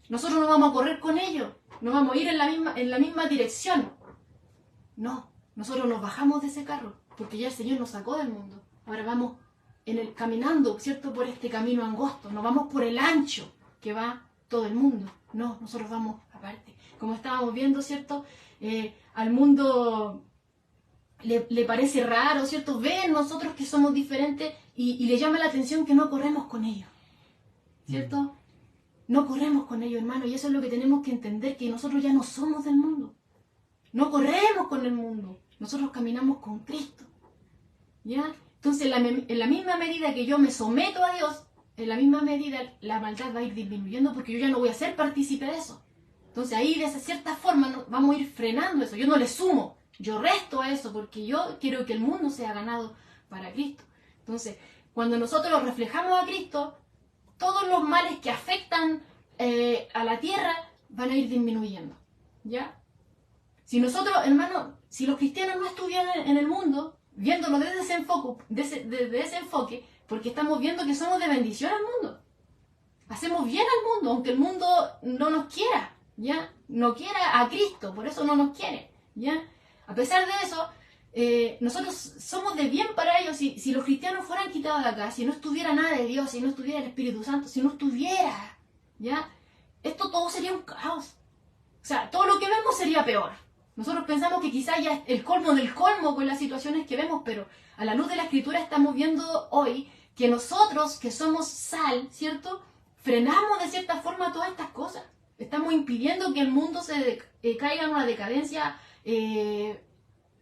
Nosotros no vamos a correr con ellos. No vamos a ir en la misma dirección. No, nosotros nos bajamos de ese carro, porque ya el Señor nos sacó del mundo. Ahora vamos caminando, ¿cierto?, por este camino angosto. No vamos por el ancho que va todo el mundo. No, nosotros vamos aparte. Como estábamos viendo, ¿cierto? Al mundo le parece raro, ¿cierto? Ven nosotros que somos diferentes y le llama la atención que no corremos con ellos, ¿cierto? No corremos con ellos, hermano, y eso es lo que tenemos que entender, que nosotros ya no somos del mundo. No corremos con el mundo, nosotros caminamos con Cristo, ¿ya? Entonces, en la misma medida que yo me someto a Dios, en la misma medida la maldad va a ir disminuyendo, porque yo ya no voy a ser partícipe de eso. Entonces ahí, de esa cierta forma, vamos a ir frenando eso. Yo no le sumo, yo resto a eso, porque yo quiero que el mundo sea ganado para Cristo. Entonces, cuando nosotros reflejamos a Cristo, todos los males que afectan a la tierra van a ir disminuyendo, ¿ya? Si nosotros, hermano, si los cristianos no estuvieran en el mundo, viéndolo desde ese enfoque, porque estamos viendo que somos de bendición al mundo. Hacemos bien al mundo, aunque el mundo no nos quiera, ¿ya? No quiera a Cristo, por eso no nos quiere, ¿ya? A pesar de eso, nosotros somos de bien para ellos. Si los cristianos fueran quitados de acá, si no estuviera nada de Dios, si no estuviera el Espíritu Santo, si no estuviera, ¿ya? Esto todo sería un caos. O sea, todo lo que vemos sería peor. Nosotros pensamos que quizás ya es el colmo del colmo con las situaciones que vemos, pero a la luz de la Escritura estamos viendo hoy que nosotros, que somos sal, ¿cierto?, frenamos de cierta forma todas estas cosas. Estamos impidiendo que el mundo se caiga en una decadencia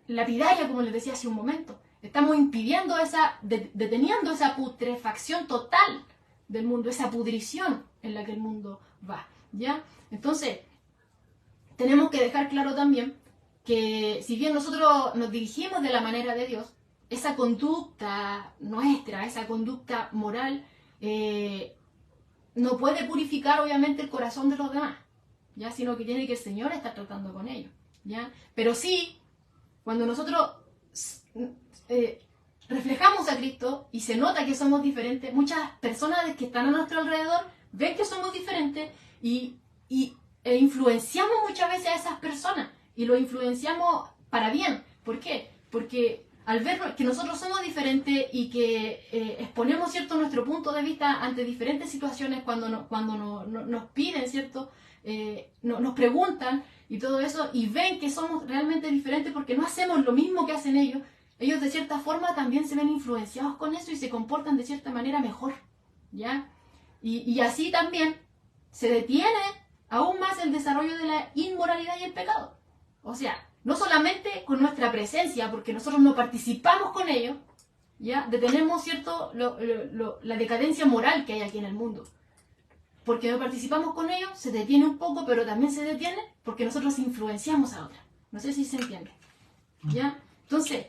lapidaria, como les decía hace un momento. Estamos impidiendo deteniendo esa putrefacción total del mundo, esa pudrición en la que el mundo va, ¿ya? Entonces, tenemos que dejar claro también que si bien nosotros nos dirigimos de la manera de Dios, esa conducta nuestra, esa conducta moral, no puede purificar obviamente el corazón de los demás, ¿ya? Sino que tiene que el Señor estar tratando con ellos, ¿ya? Pero sí, cuando nosotros reflejamos a Cristo y se nota que somos diferentes, muchas personas que están a nuestro alrededor ven que somos diferentes e influenciamos muchas veces a esas personas, y lo influenciamos para bien. ¿Por qué? Porque al ver que nosotros somos diferentes y que exponemos, ¿cierto?, nuestro punto de vista ante diferentes situaciones, cuando nos piden, ¿cierto?, nos preguntan y todo eso, y ven que somos realmente diferentes porque no hacemos lo mismo que hacen ellos, ellos de cierta forma también se ven influenciados con eso y se comportan de cierta manera mejor, ¿ya? Y así también se detiene aún más el desarrollo de la inmoralidad y el pecado. O sea, no solamente con nuestra presencia, porque nosotros no participamos con ellos, ¿ya? Detenemos, ¿cierto?, la decadencia moral que hay aquí en el mundo. Porque no participamos con ellos, se detiene un poco, pero también se detiene porque nosotros influenciamos a otras. No sé si se entiende, ¿ya? Entonces,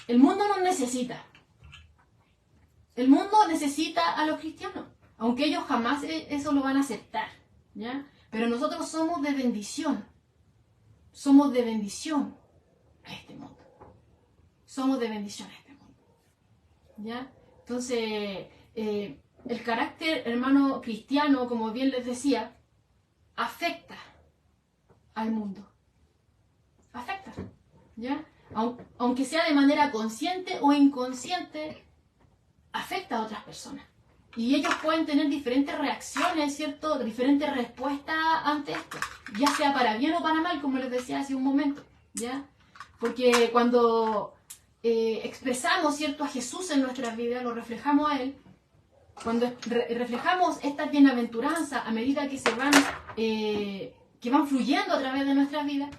el mundo nos necesita. El mundo necesita a los cristianos, aunque ellos jamás eso lo van a aceptar, ¿ya? Pero nosotros somos de bendición. Somos de bendición a este mundo. Somos de bendición a este mundo, ¿ya? Entonces, el carácter, hermano, cristiano, como bien les decía, afecta al mundo. Afecta, ¿ya? Aunque sea de manera consciente o inconsciente, afecta a otras personas. Y ellos pueden tener diferentes reacciones, ¿cierto?, diferentes respuestas ante esto, ya sea para bien o para mal, como les decía hace un momento, ¿ya? Porque cuando expresamos, ¿cierto?, a Jesús en nuestras vidas, lo reflejamos a Él, cuando reflejamos estas bienaventuranzas a medida que que van fluyendo a través de nuestras vidas,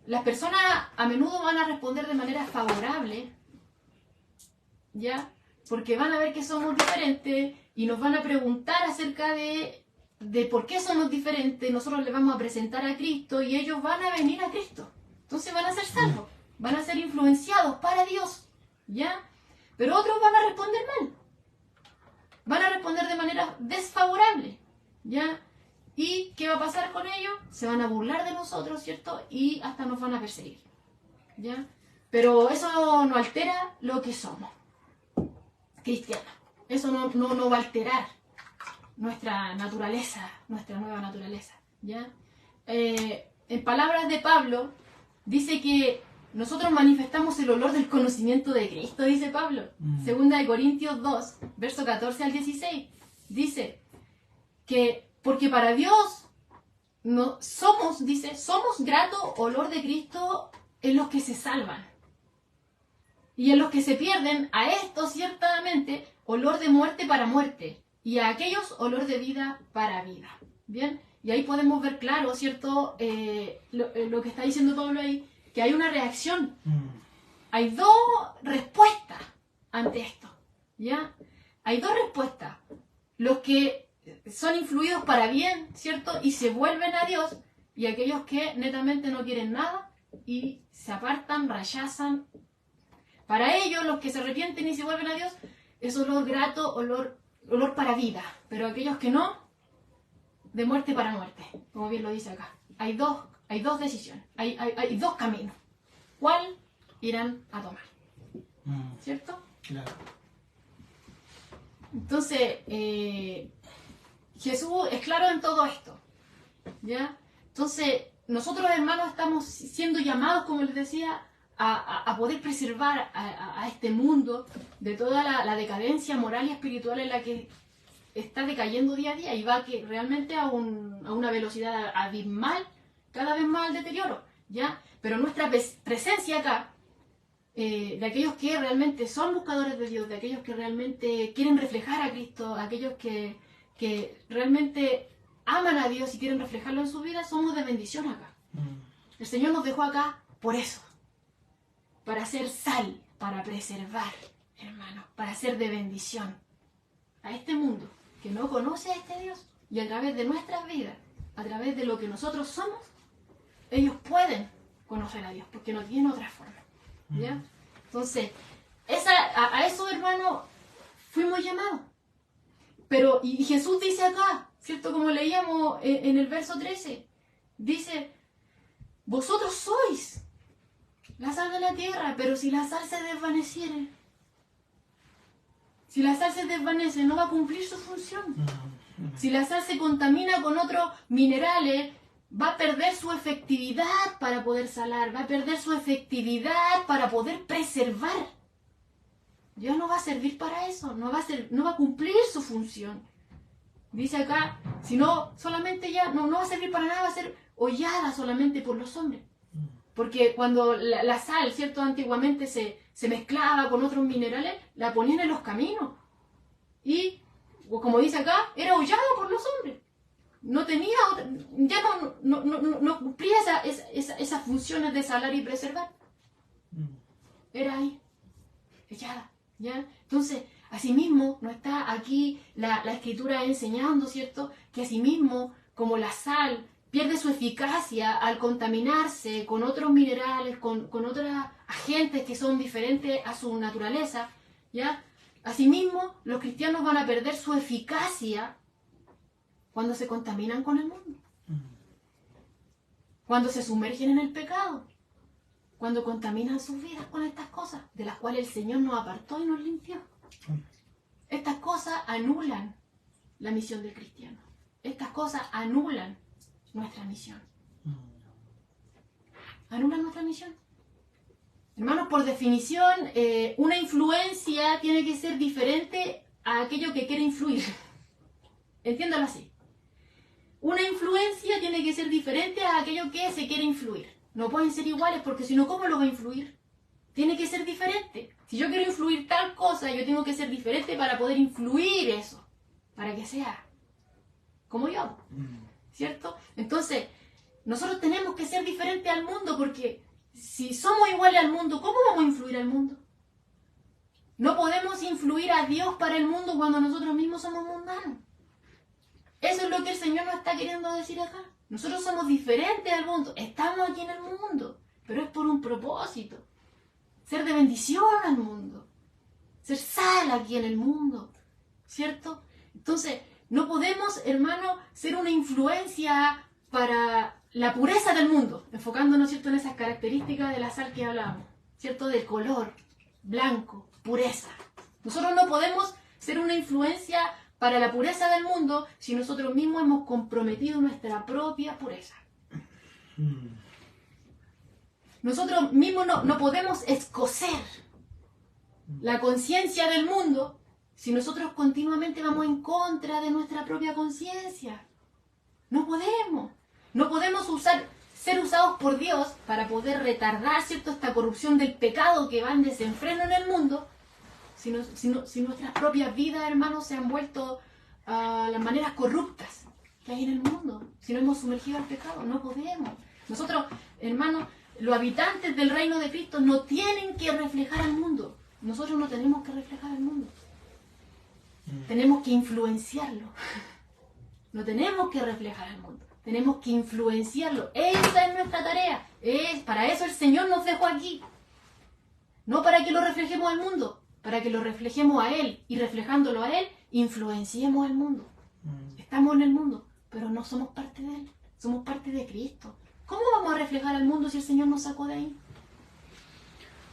las personas a menudo van a responder de manera favorable, ¿ya? Porque van a ver que somos diferentes y nos van a preguntar acerca de por qué somos diferentes. Nosotros les vamos a presentar a Cristo y ellos van a venir a Cristo. Entonces van a ser salvos, van a ser influenciados para Dios, ¿ya? Pero otros van a responder mal. Van a responder de manera desfavorable, ¿ya? ¿Y qué va a pasar con ellos? Se van a burlar de nosotros, ¿cierto? Y hasta nos van a perseguir, ¿ya? Pero eso no altera lo que somos, cristianos. Eso no va a alterar nuestra naturaleza, nuestra nueva naturaleza, ¿ya? En palabras de Pablo, dice que nosotros manifestamos el olor del conocimiento de Cristo, dice Pablo. Segunda de Corintios 2, verso 14 al 16. Dice que porque para Dios somos grato olor de Cristo en los que se salvan. Y en los que se pierden, a estos ciertamente olor de muerte para muerte. Y a aquellos olor de vida para vida. ¿Bien? Y ahí podemos ver claro, ¿cierto? Lo que está diciendo Pablo ahí, que hay una reacción. Hay dos respuestas ante esto, ¿ya? Hay dos respuestas. Los que son influidos para bien, ¿cierto? Y se vuelven a Dios, y aquellos que netamente no quieren nada y se apartan, rechazan. Para ellos, los que se arrepienten y se vuelven a Dios, es olor grato, olor para vida. Pero aquellos que no, de muerte para muerte, como bien lo dice acá. Hay dos decisiones, hay dos caminos. ¿Cuál irán a tomar? ¿Cierto? Claro. Entonces, Jesús es claro en todo esto, ¿ya? Entonces, nosotros, hermanos, estamos siendo llamados, como les decía, a poder preservar a este mundo de toda la decadencia moral y espiritual en la que está decayendo día a día y va que realmente a una velocidad abismal, cada vez más al deterioro, ¿ya? Pero nuestra presencia acá, de aquellos que realmente son buscadores de Dios, de aquellos que realmente quieren reflejar a Cristo, aquellos que realmente aman a Dios y quieren reflejarlo en su vida, somos de bendición acá. El Señor nos dejó acá por eso, para hacer sal, para preservar, hermano, para ser de bendición a este mundo que no conoce a este Dios, y a través de nuestras vidas, a través de lo que nosotros somos, ellos pueden conocer a Dios, porque no tienen otra forma, ¿ya? Entonces, a eso, hermano, fuimos llamados. Pero, y Jesús dice acá, ¿cierto? Como leíamos en el verso 13, dice, vosotros sois la sal de la tierra, pero si la sal se desvaneciere, si la sal se desvanece, no va a cumplir su función. Si la sal se contamina con otros minerales, va a perder su efectividad para poder salar, va a perder su efectividad para poder preservar. Dios no va a servir para eso, no va a cumplir su función. Dice acá, si no, solamente ya, no va a servir para nada, va a ser hollada solamente por los hombres. Porque cuando la sal, ¿cierto? Antiguamente se mezclaba con otros minerales, la ponían en los caminos. Y, como dice acá, era hollada por los hombres. No tenía otra, ya no cumplía esas funciones de salar y preservar. Era ahí, echada, ¿ya? Entonces, asimismo, nos está aquí la Escritura enseñando, ¿cierto? Que asimismo, como la sal pierde su eficacia al contaminarse con otros minerales, con otros agentes que son diferentes a su naturaleza, ¿ya? Asimismo, los cristianos van a perder su eficacia cuando se contaminan con el mundo, cuando se sumergen en el pecado, cuando contaminan sus vidas con estas cosas, de las cuales el Señor nos apartó y nos limpió. Estas cosas anulan la misión del cristiano. Estas cosas anulan nuestra misión. Anulan nuestra misión. Hermanos, por definición, una influencia tiene que ser diferente a aquello que quiere influir. Entiéndalo así. Una influencia tiene que ser diferente a aquello que se quiere influir. No pueden ser iguales porque si no, ¿cómo lo va a influir? Tiene que ser diferente. Si yo quiero influir tal cosa, yo tengo que ser diferente para poder influir eso. Para que sea como yo. ¿Cierto? Entonces, nosotros tenemos que ser diferentes al mundo porque si somos iguales al mundo, ¿cómo vamos a influir al mundo? No podemos influir a Dios para el mundo cuando nosotros mismos somos mundanos. Eso es lo que el Señor nos está queriendo decir acá. Nosotros somos diferentes al mundo. Estamos aquí en el mundo, pero es por un propósito. Ser de bendición al mundo. Ser sal aquí en el mundo. ¿Cierto? Entonces, no podemos, hermano, ser una influencia para la pureza del mundo, enfocándonos, ¿cierto?, en esas características de la sal que hablábamos. ¿cierto? Del color, blanco, pureza. Nosotros no podemos ser una influencia para la pureza del mundo si nosotros mismos hemos comprometido nuestra propia pureza. Nosotros mismos no podemos escocer la conciencia del mundo si nosotros continuamente vamos en contra de nuestra propia conciencia. No podemos. No podemos ser usados por Dios para poder retardar, ¿cierto?, esta corrupción del pecado que va en desenfreno en el mundo, si nuestras propias vidas, hermanos, se han vuelto a las maneras corruptas que hay en el mundo. Si no hemos sumergido al pecado, no podemos. Nosotros, hermanos, los habitantes del reino de Cristo no tienen que reflejar al mundo. Nosotros no tenemos que reflejar al mundo. Tenemos que influenciarlo. No tenemos que reflejar al mundo. Tenemos que influenciarlo. Esa es nuestra tarea. Para eso el Señor nos dejó aquí. No para que lo reflejemos al mundo, para que lo reflejemos a Él. Y reflejándolo a Él, influenciemos al mundo. Estamos en el mundo, pero no somos parte de Él. Somos parte de Cristo. ¿Cómo vamos a reflejar al mundo si el Señor nos sacó de ahí?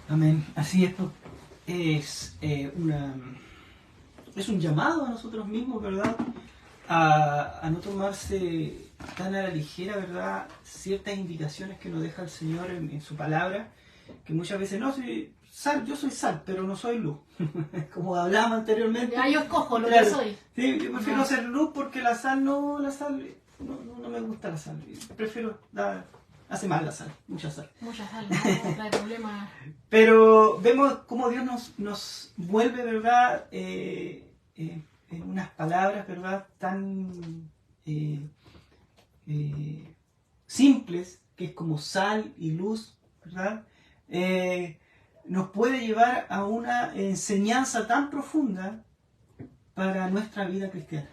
Amén. Así es. Es un llamado a nosotros mismos, ¿verdad? A no tomarse tan a la ligera, ¿verdad?, ciertas indicaciones que nos deja el Señor en su palabra, que muchas veces no soy sal, yo soy sal, pero no soy luz. Como hablábamos anteriormente. Ya yo escojo lo claro, que soy. Sí, yo prefiero ser luz porque la sal no me gusta la sal. Prefiero hace mal la sal, mucha sal. Mucha sal, no trae problemas. Pero vemos cómo Dios nos vuelve, ¿verdad?, en unas palabras, ¿verdad?, tan simples, que es como sal y luz, ¿verdad? Nos puede llevar a una enseñanza tan profunda para nuestra vida cristiana.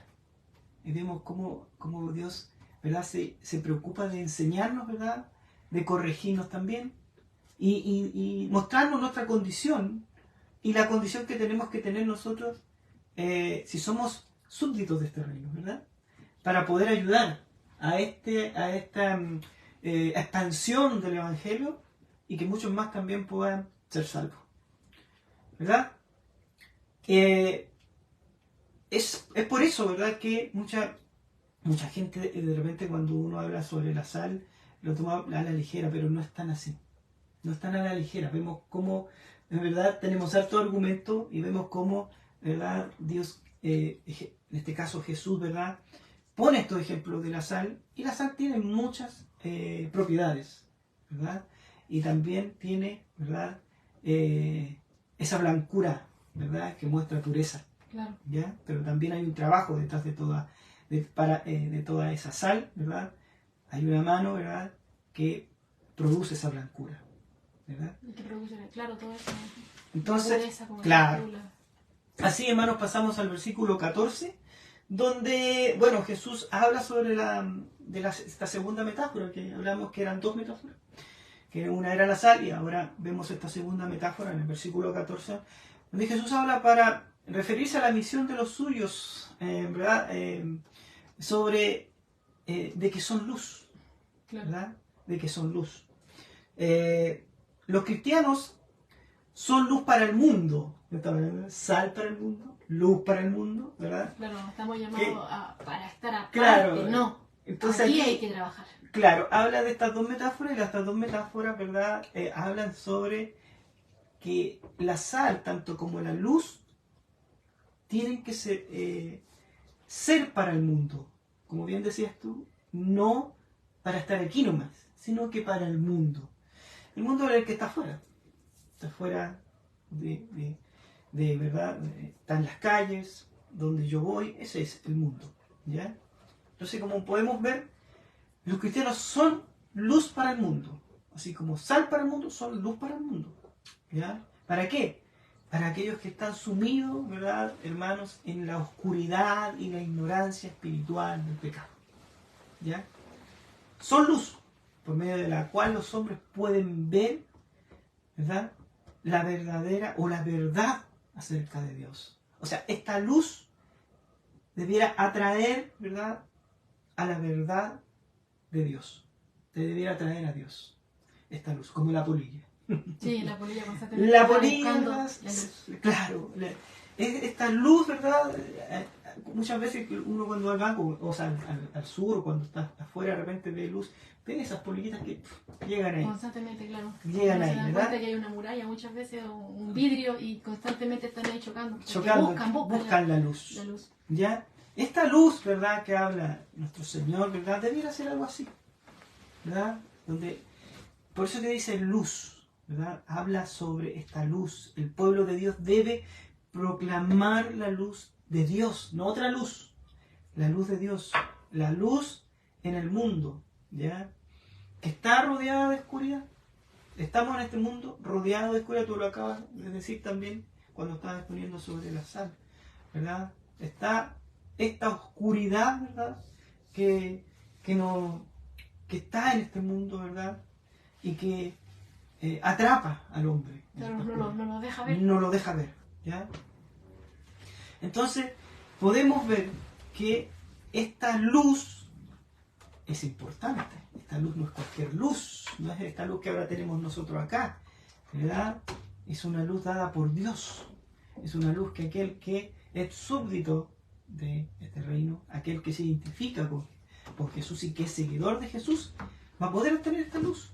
Y vemos cómo Dios, ¿verdad?, se preocupa de enseñarnos, ¿verdad?, de corregirnos también y mostrarnos nuestra condición y la condición que tenemos que tener nosotros si somos súbditos de este reino, ¿verdad?, para poder ayudar a esta expansión del Evangelio y que muchos más también puedan ser salvos, ¿verdad? Es por eso, ¿verdad?, que mucha gente de repente cuando uno habla sobre la sal lo toma a la ligera, pero no es tan así. No es tan a la ligera. Vemos cómo, en verdad, tenemos harto argumento y vemos cómo, ¿verdad?, Dios, en este caso Jesús, ¿verdad?, pone estos ejemplos de la sal, y la sal tiene muchas propiedades, ¿verdad? Y también tiene, ¿verdad?, esa blancura, ¿verdad?, que muestra pureza. Claro. ¿Ya? Pero también hay un trabajo detrás de toda esa sal, ¿verdad? Hay una mano, ¿verdad?, que produce esa blancura, ¿verdad? Que produce, claro, todo eso. Entonces, Pureza, claro. Así, hermanos, pasamos al versículo 14, donde, bueno, Jesús habla sobre esta segunda metáfora, que hablamos que eran dos metáforas, que una era la sal, y ahora vemos esta segunda metáfora en el versículo 14, donde Jesús habla para referirse a la misión de los suyos, ¿verdad?, sobre de que son luz, ¿verdad?, de que son luz. Los cristianos son luz para el mundo, sal para el mundo, luz para el mundo, ¿verdad? Claro, estamos llamados para estar aparte, claro, no. Entonces aquí hay que trabajar. Claro, habla de estas dos metáforas, y estas dos metáforas, ¿verdad?, hablan sobre que la sal, tanto como la luz, tienen que ser para el mundo. Como bien decías tú, no para estar aquí nomás, sino que para el mundo. El mundo es el que está afuera. Está afuera de verdad, están las calles, donde yo voy, ese es el mundo, ¿ya? Entonces, como podemos ver, los cristianos son luz para el mundo. Así como sal para el mundo, son luz para el mundo, ¿ya? ¿Para qué? Para aquellos que están sumidos, ¿verdad, hermanos?, en la oscuridad y la ignorancia espiritual del pecado, ¿ya? Son luz, por medio de la cual los hombres pueden ver, ¿verdad?, la verdadera o la verdad acerca de Dios. O sea, esta luz debiera atraer, ¿verdad?, a la verdad de Dios. Te debiera atraer a Dios esta luz, como la polilla. Sí, la polilla constantemente La está polilla, buscando la luz. claro, esta luz, ¿verdad? Muchas veces uno cuando va, o sea, al sur, cuando está afuera, de repente ve luz, ve esas polillitas que llegan ahí. Constantemente, claro. Llegan No ahí, se dan ¿verdad? cuenta que hay una muralla muchas veces o un vidrio y constantemente están ahí chocando. Porque Chocando, buscan la luz. la luz. ¿Ya? Esta luz, ¿verdad? Que habla nuestro Señor, ¿verdad? Debiera ser algo así, ¿verdad? Donde, por eso te dice luz, ¿verdad? Habla sobre esta luz. El pueblo de Dios debe proclamar la luz de Dios, no otra luz. La luz de Dios, la luz en el mundo, ¿ya? Que está rodeada de oscuridad. Estamos en este mundo rodeados de oscuridad, tú lo acabas de decir también cuando estabas exponiendo sobre la sal, ¿verdad? Está esta oscuridad, ¿verdad? Que está en este mundo, ¿verdad? Y que atrapa al hombre. Claro, no lo deja ver. No lo deja ver, ¿ya? Entonces, podemos ver que esta luz es importante. Esta luz no es cualquier luz, no es esta luz que ahora tenemos nosotros acá, ¿verdad? Es una luz dada por Dios. Es una luz que aquel que es súbdito de este reino, aquel que se identifica con Jesús y que es seguidor de Jesús, va a poder tener esta luz.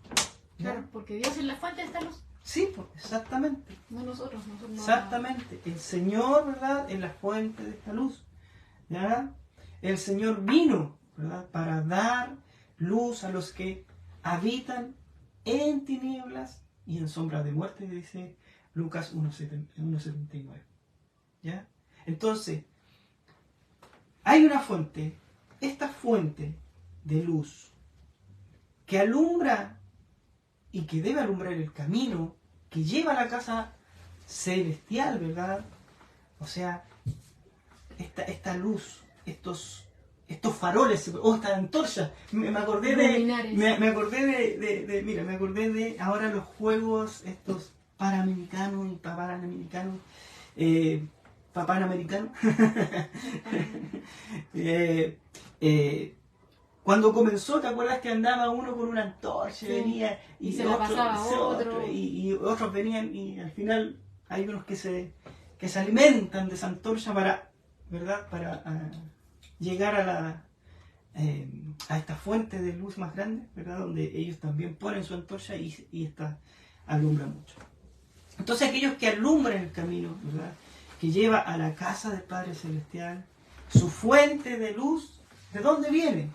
¿Ya? Claro, porque Dios es la fuente de esta luz. Sí, pues, exactamente. No nosotros no. Exactamente. El Señor, ¿verdad?, es la fuente de esta luz. ¿Ya? El Señor vino, ¿verdad?, para dar luz a los que habitan en tinieblas y en sombra de muerte, dice Lucas 1:79. ¿Ya? Entonces, hay una fuente, esta fuente de luz, que alumbra y que debe alumbrar el camino que lleva a la casa celestial, ¿verdad? O sea, esta luz, estos faroles, o esta antorcha, me acordé de ahora los juegos estos panamericanos y panamericanos, panamericanos. Cuando comenzó, ¿te acuerdas que andaba uno con una antorcha? Sí. Venía y se la pasaba a otro. Y otros venían y al final hay unos que se alimentan de esa antorcha para, ¿verdad?, para llegar a esta fuente de luz más grande, ¿verdad?, donde ellos también ponen su antorcha y esta alumbra mucho. Entonces aquellos que alumbran el camino, ¿verdad?, que lleva a la casa del Padre Celestial, su fuente de luz, ¿de dónde viene?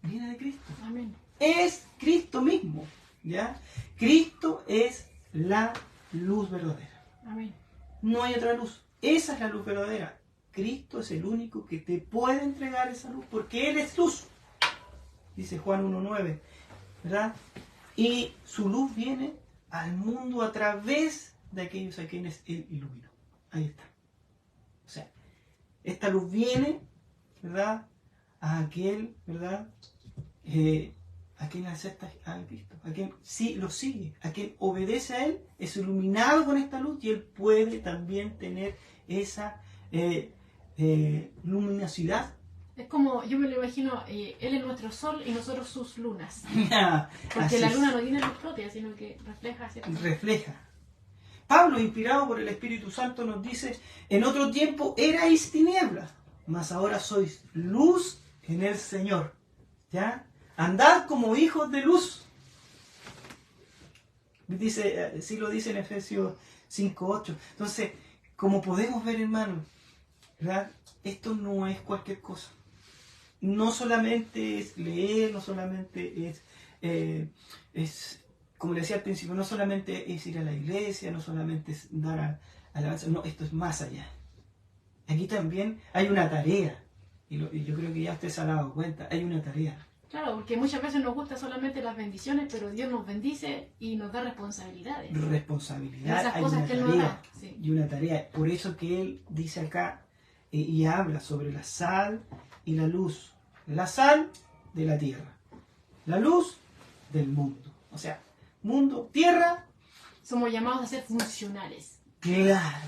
Viene de Cristo. Amén. Es Cristo mismo, ¿ya? Cristo es la luz verdadera. Amén. No hay otra luz. Esa es la luz verdadera. Cristo es el único que te puede entregar esa luz, porque Él es luz. Dice Juan 1:9, ¿verdad? Y su luz viene al mundo a través de aquellos a quienes Él iluminó. Ahí está. O sea, esta luz viene, ¿verdad?, a aquel, ¿verdad?, a quien acepta a Cristo, a quien sí lo sigue, a quien obedece a Él, es iluminado con esta luz y Él puede también tener esa luminosidad. Es como, yo me lo imagino, Él es nuestro sol y nosotros sus lunas. Porque Así la es. luna no tiene luz propia, sino que refleja hacia afuera. Refleja. Pablo, inspirado por el Espíritu Santo, nos dice: en otro tiempo erais tinieblas, mas ahora sois luz en el Señor. ¿Ya? Andad como hijos de luz. Dice, sí lo dice en Efesios 5:8. Entonces, como podemos ver, hermanos, ¿verdad?, esto no es cualquier cosa. No solamente es leer, no solamente es, como le decía al principio, no solamente es ir a la iglesia, no solamente es dar alabanza, no, esto es más allá. Aquí también hay una tarea, y yo creo que ya usted se ha dado cuenta, hay una tarea. Claro, porque muchas veces nos gustan solamente las bendiciones, pero Dios nos bendice y nos da responsabilidades. Responsabilidad, Esas hay cosas una que Él nos tarea, da. Sí. y una tarea. Por eso que Él dice acá y habla sobre la sal y la luz. La sal de la tierra, la luz del mundo. O sea, mundo, tierra. Somos llamados a ser funcionales. Claro.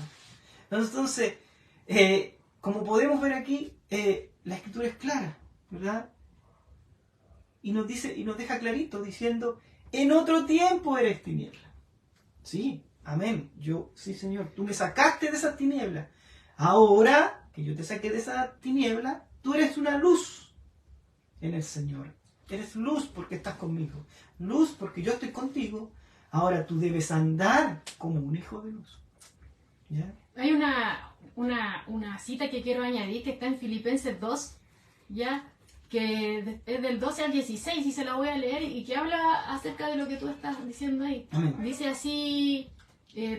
Entonces, como podemos ver aquí, la escritura es clara, ¿verdad? Y nos dice, y nos deja clarito diciendo: en otro tiempo eres tiniebla. Sí, amén. Sí, Señor, tú me sacaste de esas tinieblas. Ahora que yo te saqué de esa tiniebla, tú eres una luz en el Señor. Eres luz porque estás conmigo. Luz porque yo estoy contigo. Ahora tú debes andar como un hijo de luz. ¿Ya? Hay una cita que quiero añadir que está en Filipenses 2, ¿ya? Que es del 12 al 16 y se la voy a leer y que habla acerca de lo que tú estás diciendo ahí. Amén. Dice así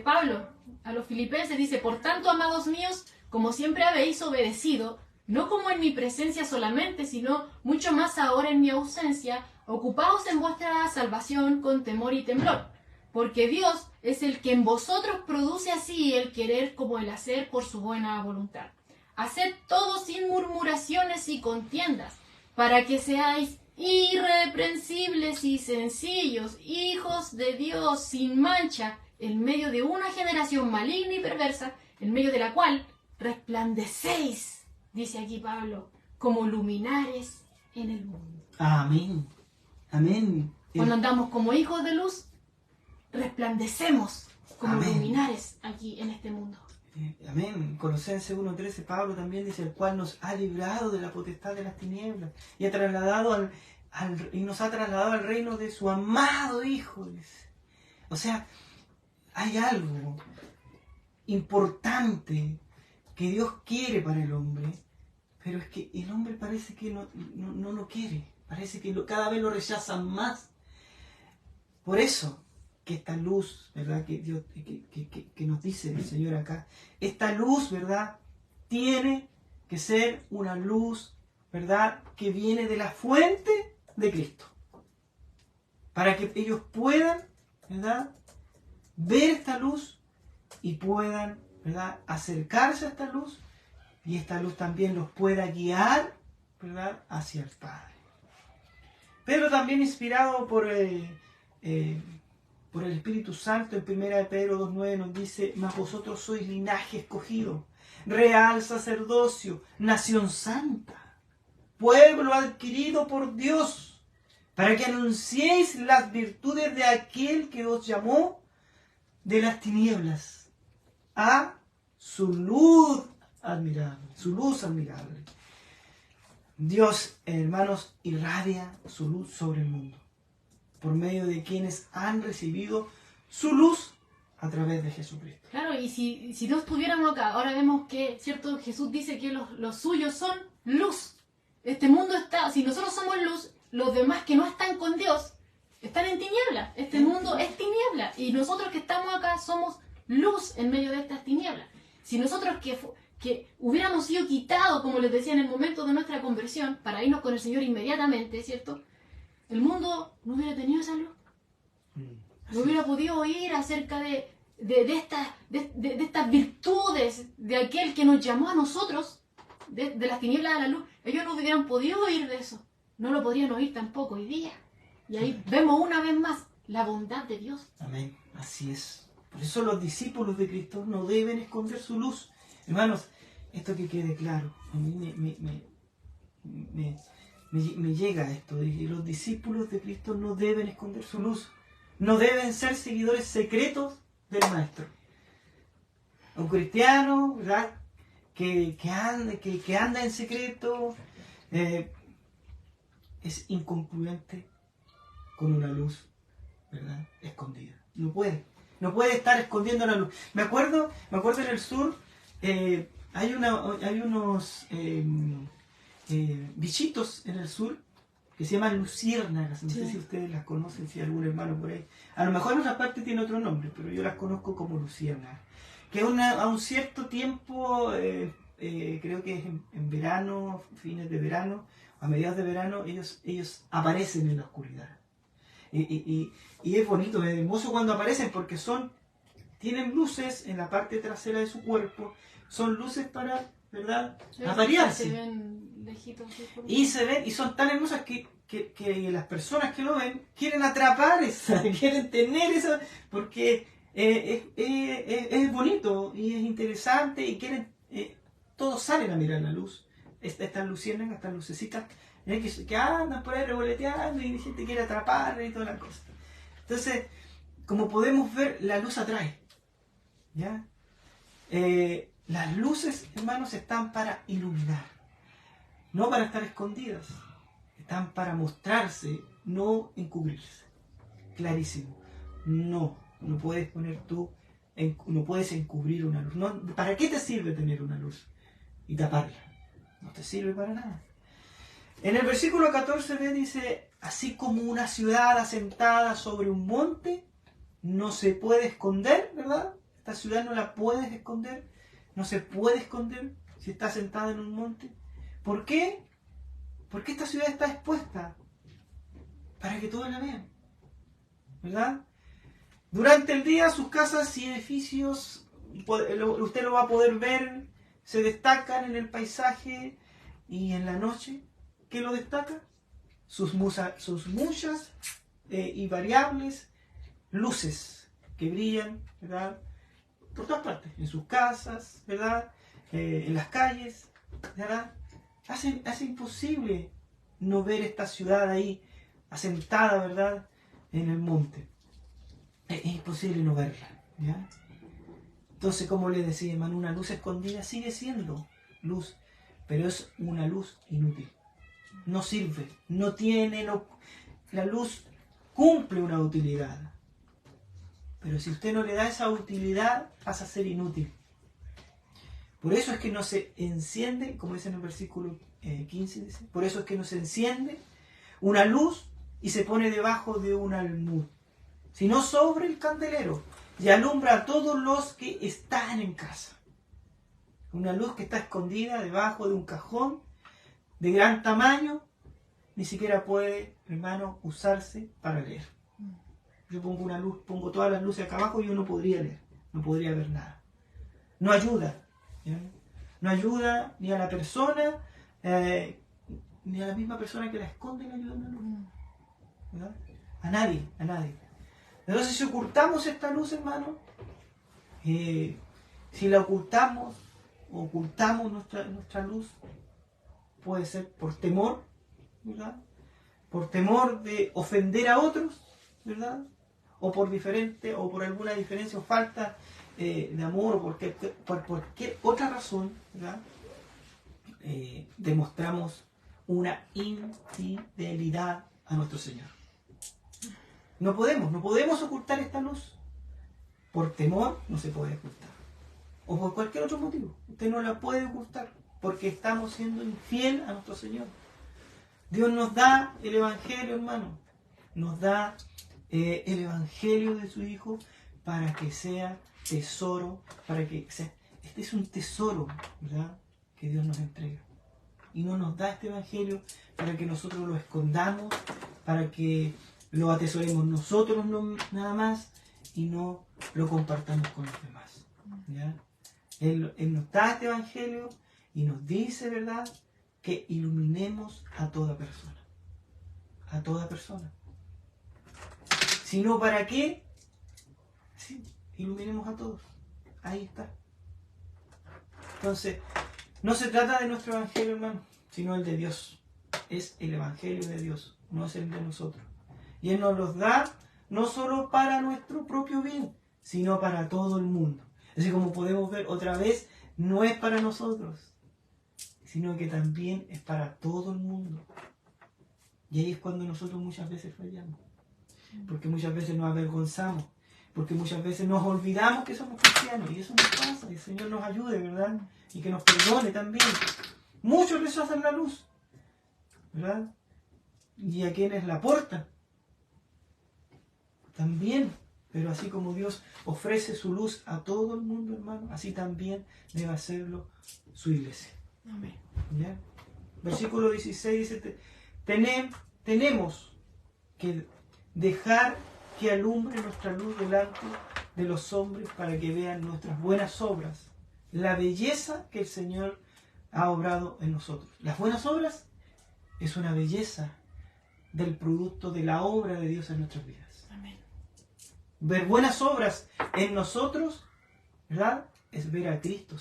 Pablo a los filipenses, dice: por tanto, amados míos, como siempre habéis obedecido, no como en mi presencia solamente, sino mucho más ahora en mi ausencia, ocupaos en vuestra salvación con temor y temblor. Porque Dios es el que en vosotros produce así el querer como el hacer por su buena voluntad. Haced todo sin murmuraciones y contiendas, para que seáis irreprensibles y sencillos, hijos de Dios sin mancha, en medio de una generación maligna y perversa, en medio de la cual resplandecéis, dice aquí Pablo, como luminares en el mundo. Amén. Amén. Cuando andamos como hijos de luz, resplandecemos como Amén. luminares aquí en este mundo. Amén. Colosenses 1:13, Pablo también dice: el cual nos ha librado de la potestad de las tinieblas y nos ha trasladado al reino de su amado Hijo. Dice. O sea, hay algo importante que Dios quiere para el hombre, pero es que el hombre parece que no lo quiere, parece que cada vez lo rechazan más. Por eso que esta luz, ¿verdad? Que Dios que nos dice el Señor acá, esta luz, ¿verdad? Tiene que ser una luz, ¿verdad? Que viene de la fuente de Cristo. Para que ellos puedan, ¿verdad? Ver esta luz y puedan, ¿verdad? Acercarse a esta luz y esta luz también los pueda guiar, ¿verdad? Hacia el Padre. Pedro también, inspirado por el Espíritu Santo, en 1 Pedro 2:9 nos dice: mas vosotros sois linaje escogido, real sacerdocio, nación santa, pueblo adquirido por Dios, para que anunciéis las virtudes de aquel que os llamó de las tinieblas a su luz admirable, Dios, hermanos, irradia su luz sobre el mundo, por medio de quienes han recibido su luz a través de Jesucristo. Claro, y si no estuviéramos acá, ahora vemos que, ¿cierto? Jesús dice que los suyos son luz. Este mundo está, si nosotros somos luz, los demás que no están con Dios están en tinieblas. Este mundo es tiniebla y nosotros que estamos acá somos luz en medio de estas tinieblas. Si nosotros que hubiéramos sido quitados, como les decía, en el momento de nuestra conversión, para irnos con el Señor inmediatamente, ¿cierto? El mundo no hubiera tenido esa luz. No hubiera podido oír acerca de estas virtudes de aquel que nos llamó a nosotros, de las tinieblas a la luz. Ellos no hubieran podido oír de eso. No lo podrían oír tampoco hoy día. Y ahí vemos una vez más la bondad de Dios. Amén. Así es. Por eso los discípulos de Cristo no deben esconder su luz. Hermanos, esto que quede claro. A mí me llega esto. Y los discípulos de Cristo no deben esconder su luz. No deben ser seguidores secretos del Maestro. Un cristiano, ¿verdad? Que anda en secreto es incongruente con una luz, ¿verdad? Escondida. No puede estar escondiendo la luz. Me acuerdo en el sur hay unos bichitos en el sur que se llaman luciérnagas. No sé si ustedes las conocen, si hay algún hermano por ahí. A lo mejor en otra parte tiene otro nombre, pero yo las conozco como luciérnagas. Que a un cierto tiempo, creo que es en verano, fines de verano, a mediados de verano, ellos aparecen en la oscuridad. Y es bonito, es hermoso cuando aparecen porque tienen luces en la parte trasera de su cuerpo, son luces para, ¿verdad?, aparearse. Se ven lejitos. Y son tan hermosas que las personas que lo ven quieren atrapar quieren tener esa, porque es bonito y es interesante y todos salen a mirar la luz. Estas luciérnagas, estas lucecitas, que andan por ahí revoloteando y la gente quiere atrapar y toda la cosa. Entonces, como podemos ver, la luz atrae. ¿Ya? Las luces, hermanos, están para iluminar, no para estar escondidas. Están para mostrarse, no encubrirse. Clarísimo. No puedes poner tú, no puedes encubrir una luz. No, ¿para qué te sirve tener una luz y taparla? No te sirve para nada. En el versículo 14b dice, así como una ciudad asentada sobre un monte, no se puede esconder, ¿verdad? Esta ciudad no la puedes esconder, no se puede esconder si está asentada en un monte. ¿Por qué? Porque esta ciudad está expuesta para que todos la vean, ¿verdad? Durante el día sus casas y edificios, usted lo va a poder ver, se destacan en el paisaje, y en la noche, ¿qué lo destaca? Sus muchas y variables luces que brillan, ¿verdad? Por todas partes, en sus casas, ¿verdad? En las calles, ¿verdad? Hace imposible no ver esta ciudad ahí asentada, ¿verdad? En el monte. Es imposible no verla, ¿ya? Entonces, como le decía, hermano, una luz escondida sigue siendo luz, pero es una luz inútil. No sirve, la luz cumple una utilidad. Pero si usted no le da esa utilidad, pasa a ser inútil. Por eso es que no se enciende, como dice en el versículo 15, dice, por eso es que no se enciende una luz y se pone debajo de un almud, sino sobre el candelero, y alumbra a todos los que están en casa. Una luz que está escondida debajo de un cajón de gran tamaño, ni siquiera puede, hermano, usarse para leer. Yo pongo una luz, pongo todas las luces acá abajo y yo no podría leer, no podría ver nada. No ayuda, ¿ya? No ayuda ni a la persona, ni a la misma persona que la esconde, no ayuda una luz, ¿verdad? A nadie. Entonces, si ocultamos esta luz, hermano, si la ocultamos nuestra luz, puede ser por temor, ¿verdad? Por temor de ofender a otros, ¿verdad? O por alguna diferencia o falta de amor, o por cualquier otra razón, ¿verdad? Demostramos una infidelidad a nuestro Señor. No podemos ocultar esta luz. Por temor no se puede ocultar. O por cualquier otro motivo. Usted no la puede ocultar porque estamos siendo infiel a nuestro Señor. Dios nos da el Evangelio, hermano. Nos da el Evangelio de su Hijo para que sea tesoro, este es un tesoro, ¿verdad?, que Dios nos entrega. Y no nos da este Evangelio para que nosotros lo escondamos, para que lo atesoremos nosotros nada más y no lo compartamos con los demás, ¿ya? Él nos da este Evangelio y nos dice, ¿verdad?, que iluminemos a toda persona. A toda persona. Si no, ¿para qué? Sí, iluminemos a todos. Ahí está. Entonces, no se trata de nuestro Evangelio, hermano, sino el de Dios. Es el Evangelio de Dios, no es el de nosotros. Y Él nos los da no solo para nuestro propio bien, sino para todo el mundo. Así como podemos ver otra vez, no es para nosotros, sino que también es para todo el mundo. Y ahí es cuando nosotros muchas veces fallamos. Porque muchas veces nos avergonzamos. Porque muchas veces nos olvidamos que somos cristianos. Y eso nos pasa. Y el Señor nos ayude, ¿verdad? Y que nos perdone también. Muchos rechazan la luz, ¿verdad? Y a quienes la portan también. Pero así como Dios ofrece su luz a todo el mundo, hermano, así también debe hacerlo su iglesia. Amén. ¿Ya? Versículo 16 dice, tenemos que dejar que alumbre nuestra luz delante de los hombres para que vean nuestras buenas obras, la belleza que el Señor ha obrado en nosotros. Las buenas obras es una belleza del producto de la obra de Dios en nuestras vidas. Amén. Ver buenas obras en nosotros, ¿verdad?, es ver a Cristo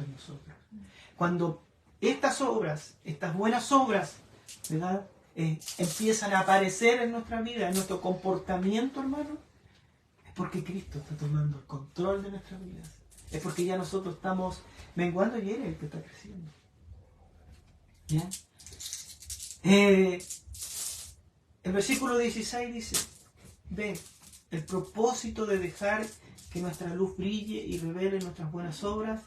en nosotros. Cuando estas buenas obras, ¿verdad?, empiezan a aparecer en nuestra vida, en nuestro comportamiento, hermano, porque Cristo está tomando el control de nuestras vidas. Es porque ya nosotros estamos menguando y Él es el que está creciendo. ¿Ya? El versículo 16 dice, ve, el propósito de dejar que nuestra luz brille y revele nuestras buenas obras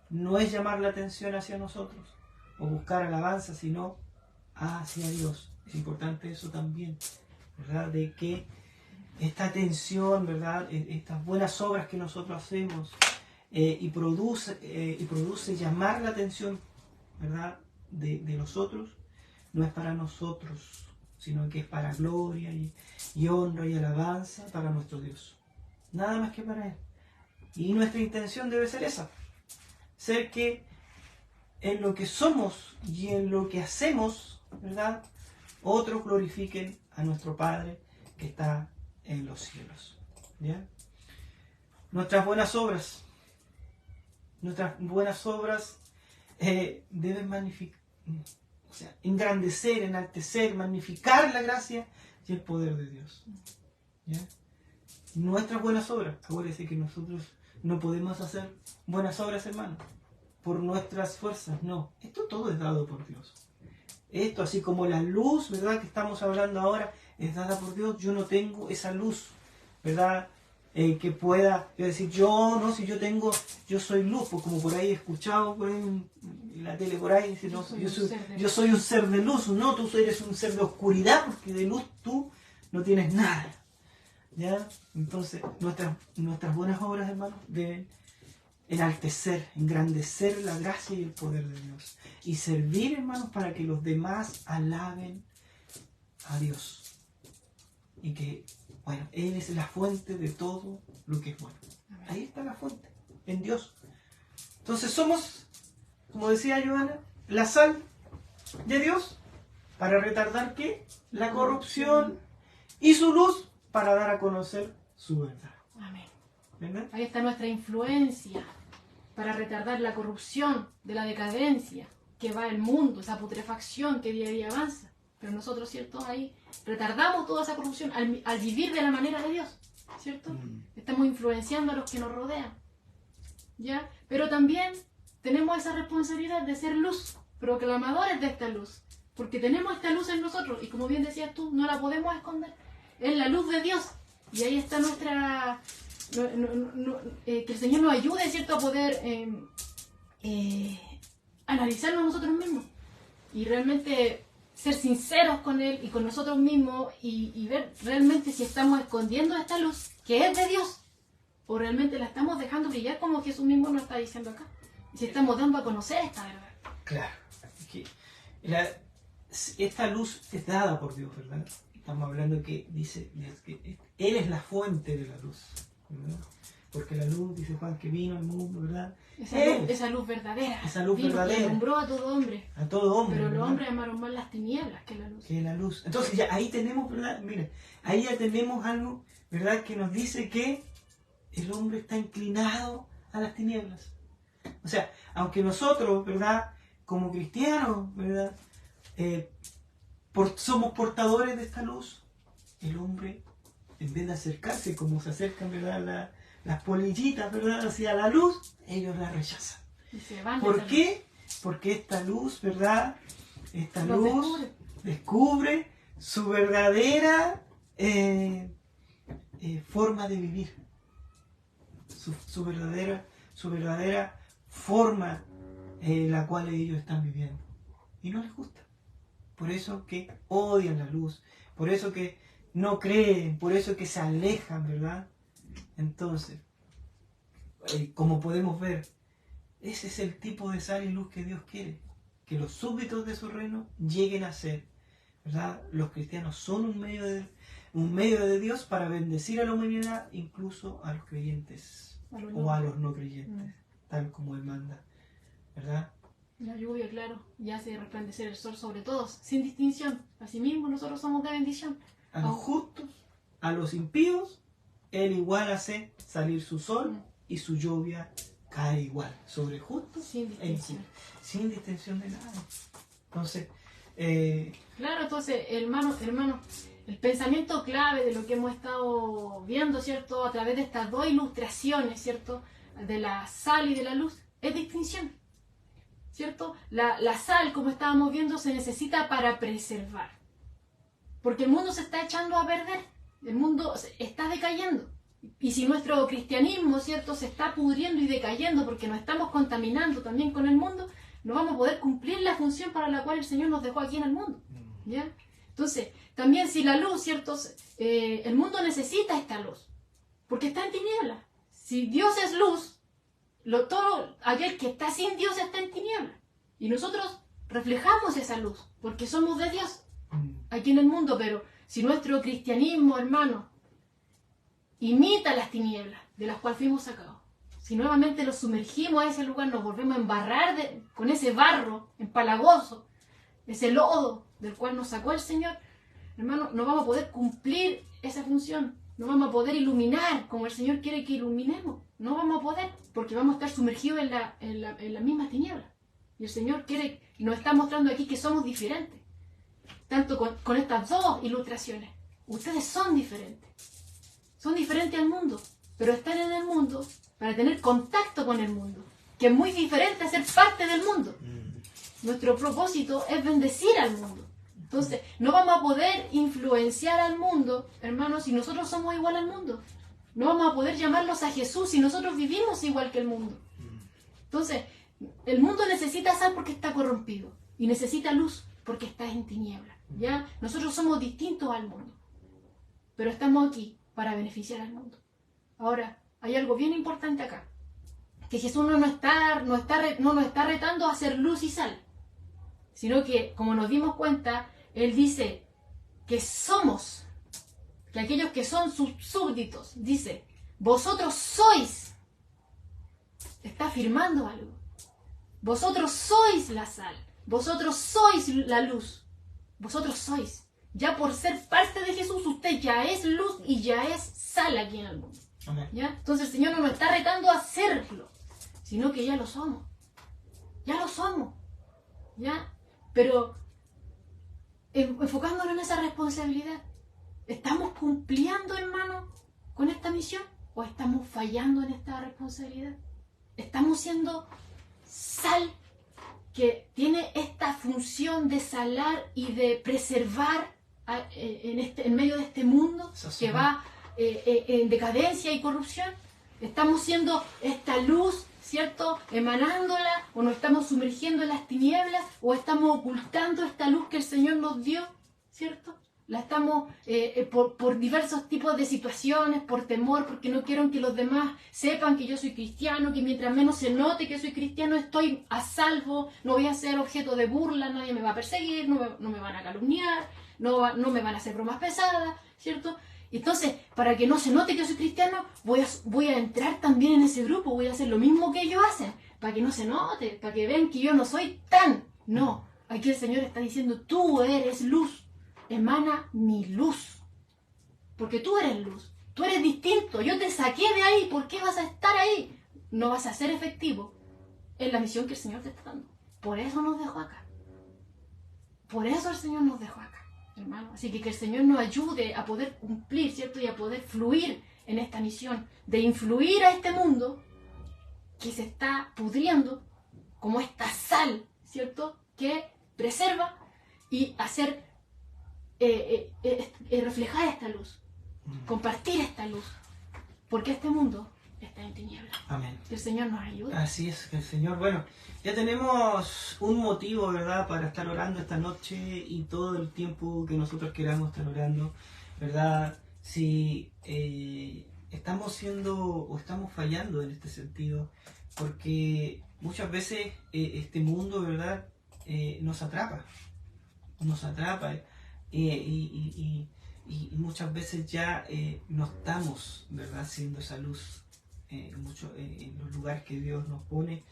no es llamar la atención hacia nosotros o buscar alabanza, sino hacia Dios. Es importante eso también, ¿verdad? De que esta atención, ¿verdad? Estas buenas obras que nosotros hacemos y produce llamar la atención, ¿verdad? De los otros, no es para nosotros, sino que es para gloria y honra y alabanza para nuestro Dios. Nada más que para Él. Y nuestra intención debe ser esa. Ser que en lo que somos y en lo que hacemos, ¿verdad? Otros glorifiquen a nuestro Padre que está en los cielos. ¿Ya? Nuestras buenas obras deben engrandecer, enaltecer, magnificar la gracia y el poder de Dios. ¿Ya? Nuestras buenas obras, acuérdense que nosotros no podemos hacer buenas obras, hermanos, por nuestras fuerzas, no. Esto todo es dado por Dios. Esto, así como la luz, ¿verdad?, que estamos hablando ahora, es dada por Dios. Yo no tengo esa luz, ¿verdad?, que pueda decir, yo soy luz, pues como por ahí he escuchado por ahí en la tele por ahí, dice, yo soy un ser de luz. No, tú eres un ser de oscuridad, porque de luz tú no tienes nada. ¿Ya? Entonces, nuestras buenas obras, hermanos, deben enaltecer, engrandecer la gracia y el poder de Dios. Y servir, hermanos, para que los demás alaben a Dios. Y que, bueno, Él es la fuente de todo lo que es bueno. Ahí está la fuente, en Dios. Entonces somos, como decía Joana, la sal de Dios para retardar, ¿qué? La corrupción, y su luz para dar a conocer su verdad. Amén. ¿Verdad? Ahí está nuestra influencia para retardar la corrupción de la decadencia que va el mundo, esa putrefacción que día a día avanza. Pero nosotros, ¿cierto? Ahí retardamos toda esa corrupción al vivir de la manera de Dios, ¿cierto? Estamos influenciando a los que nos rodean, ¿ya? Pero también tenemos esa responsabilidad de ser luz, proclamadores de esta luz, porque tenemos esta luz en nosotros y como bien decías tú, no la podemos esconder. Es la luz de Dios y ahí está nuestra... que el Señor nos ayude, ¿cierto?, a poder analizarnos nosotros mismos y realmente ser sinceros con Él y con nosotros mismos y ver realmente si estamos escondiendo esta luz que es de Dios o realmente la estamos dejando brillar como Jesús mismo nos está diciendo acá. Y si estamos dando a conocer esta verdad. Claro. Esta luz es dada por Dios, ¿verdad? Estamos hablando que dice que Él es la fuente de la luz, ¿verdad? Porque la luz, dice Juan, que vino al mundo, ¿verdad? Esa luz verdadera. Esa luz vino verdadera. Y alumbró a todo hombre. A todo hombre. Pero ¿verdad? los hombres amaron más las tinieblas que la luz. Que la luz. Entonces ya ahí tenemos, ¿verdad? Mira, ahí ya tenemos algo, ¿verdad?, que nos dice que el hombre está inclinado a las tinieblas. O sea, aunque nosotros, ¿verdad?, como cristianos, ¿verdad?, somos portadores de esta luz, el hombre, en vez de acercarse como se acercan, ¿verdad?, las polillitas, ¿verdad?, hacia la luz, ellos la rechazan. Y se van. ¿Por qué? Porque esta luz, ¿verdad?, esta luz descubre su verdadera forma de vivir, su verdadera forma en la cual ellos están viviendo. Y no les gusta. Por eso que odian la luz, por eso que no creen, por eso que se alejan, ¿verdad? Entonces, como podemos ver, ese es el tipo de sal y luz que Dios quiere, que los súbditos de su reino lleguen a ser, ¿verdad? Los cristianos son un medio de Dios para bendecir a la humanidad, incluso a los creyentes o a los no creyentes, tal como Él manda, ¿verdad? La lluvia, claro, y hace resplandecer el sol sobre todos, sin distinción. Asimismo, nosotros somos de bendición. A los justos, a los impíos, Él igual hace salir su sol y su lluvia cae igual sobre justos sin distinción. Sin distinción de nada. Entonces, claro, entonces, hermano, el pensamiento clave de lo que hemos estado viendo, ¿cierto? A través de estas dos ilustraciones, ¿cierto? De la sal y de la luz, es distinción, ¿cierto? La sal, como estábamos viendo, se necesita para preservar. Porque el mundo se está echando a perder, el mundo está decayendo. Y si nuestro cristianismo, ¿cierto?, se está pudriendo y decayendo porque nos estamos contaminando también con el mundo, no vamos a poder cumplir la función para la cual el Señor nos dejó aquí en el mundo, ¿ya? Entonces, también si la luz, ¿cierto?, el mundo necesita esta luz, porque está en tinieblas. Si Dios es luz, todo aquel que está sin Dios está en tinieblas. Y nosotros reflejamos esa luz, porque somos de Dios aquí en el mundo, pero si nuestro cristianismo, hermano, imita las tinieblas de las cuales fuimos sacados, si nuevamente los sumergimos a ese lugar, nos volvemos a embarrar con ese barro empalagoso, ese lodo del cual nos sacó el Señor, hermano, no vamos a poder cumplir esa función, no vamos a poder iluminar como el Señor quiere que iluminemos, no vamos a poder, porque vamos a estar sumergidos en la misma tiniebla. Y el Señor nos está mostrando aquí que somos diferentes. Tanto con estas dos ilustraciones. Ustedes son diferentes. Son diferentes al mundo. Pero están en el mundo para tener contacto con el mundo. Que es muy diferente a ser parte del mundo. Nuestro propósito es bendecir al mundo. Entonces, no vamos a poder influenciar al mundo, hermanos, si nosotros somos igual al mundo. No vamos a poder llamarlos a Jesús si nosotros vivimos igual que el mundo. Entonces, el mundo necesita sal porque está corrompido. Y necesita luz porque está en tinieblas. ¿Ya? Nosotros somos distintos al mundo, pero estamos aquí para beneficiar al mundo. Ahora, hay algo bien importante acá, que Jesús no nos está retando a hacer luz y sal, sino que, como nos dimos cuenta, Él dice que somos, que aquellos que son sus súbditos, dice, vosotros sois, está afirmando algo, vosotros sois la sal, vosotros sois la luz. Vosotros sois. Ya por ser parte de Jesús, usted ya es luz y ya es sal aquí en el mundo. ¿Ya? Entonces el Señor no nos está retando a hacerlo, sino que ya lo somos. Ya lo somos. ¿Ya? Pero enfocándonos en esa responsabilidad, ¿estamos cumpliendo, hermano, con esta misión? ¿O estamos fallando en esta responsabilidad? ¿Estamos siendo sal que tiene esta función de salar y de preservar en medio de este mundo que va en decadencia y corrupción? ¿Estamos siendo esta luz, ¿cierto?, emanándola, o nos estamos sumergiendo en las tinieblas, o estamos ocultando esta luz que el Señor nos dio, ¿cierto? La estamos por diversos tipos de situaciones, por temor, porque no quiero que los demás sepan que yo soy cristiano, que mientras menos se note que soy cristiano estoy a salvo, no voy a ser objeto de burla, nadie me va a perseguir, no me van a calumniar, no me van a hacer bromas pesadas, ¿cierto? Entonces, para que no se note que yo soy cristiano, voy a entrar también en ese grupo, voy a hacer lo mismo que ellos hacen, para que no se note, para que vean que yo no soy tan. No, aquí el Señor está diciendo, tú eres luz. Emana mi luz, porque tú eres luz, tú eres distinto, yo te saqué de ahí, ¿por qué vas a estar ahí? No vas a ser efectivo en la misión que el Señor te está dando. Por eso nos dejó acá, por eso el Señor nos dejó acá, hermano. Así que el Señor nos ayude a poder cumplir, ¿cierto? Y a poder fluir en esta misión, de influir a este mundo que se está pudriendo, como esta sal, ¿cierto?, que preserva, y hacer reflejar esta luz, compartir esta luz, porque este mundo está en tinieblas. Amén. Que el Señor nos ayude. Así es, que el Señor, bueno, ya tenemos un motivo, ¿verdad?, para estar orando esta noche y todo el tiempo que nosotros queramos estar orando, ¿verdad? Si estamos siendo o estamos fallando en este sentido, porque muchas veces este mundo, ¿verdad?, nos atrapa. Y muchas veces ya no estamos, ¿verdad?, siendo esa luz en los lugares que Dios nos pone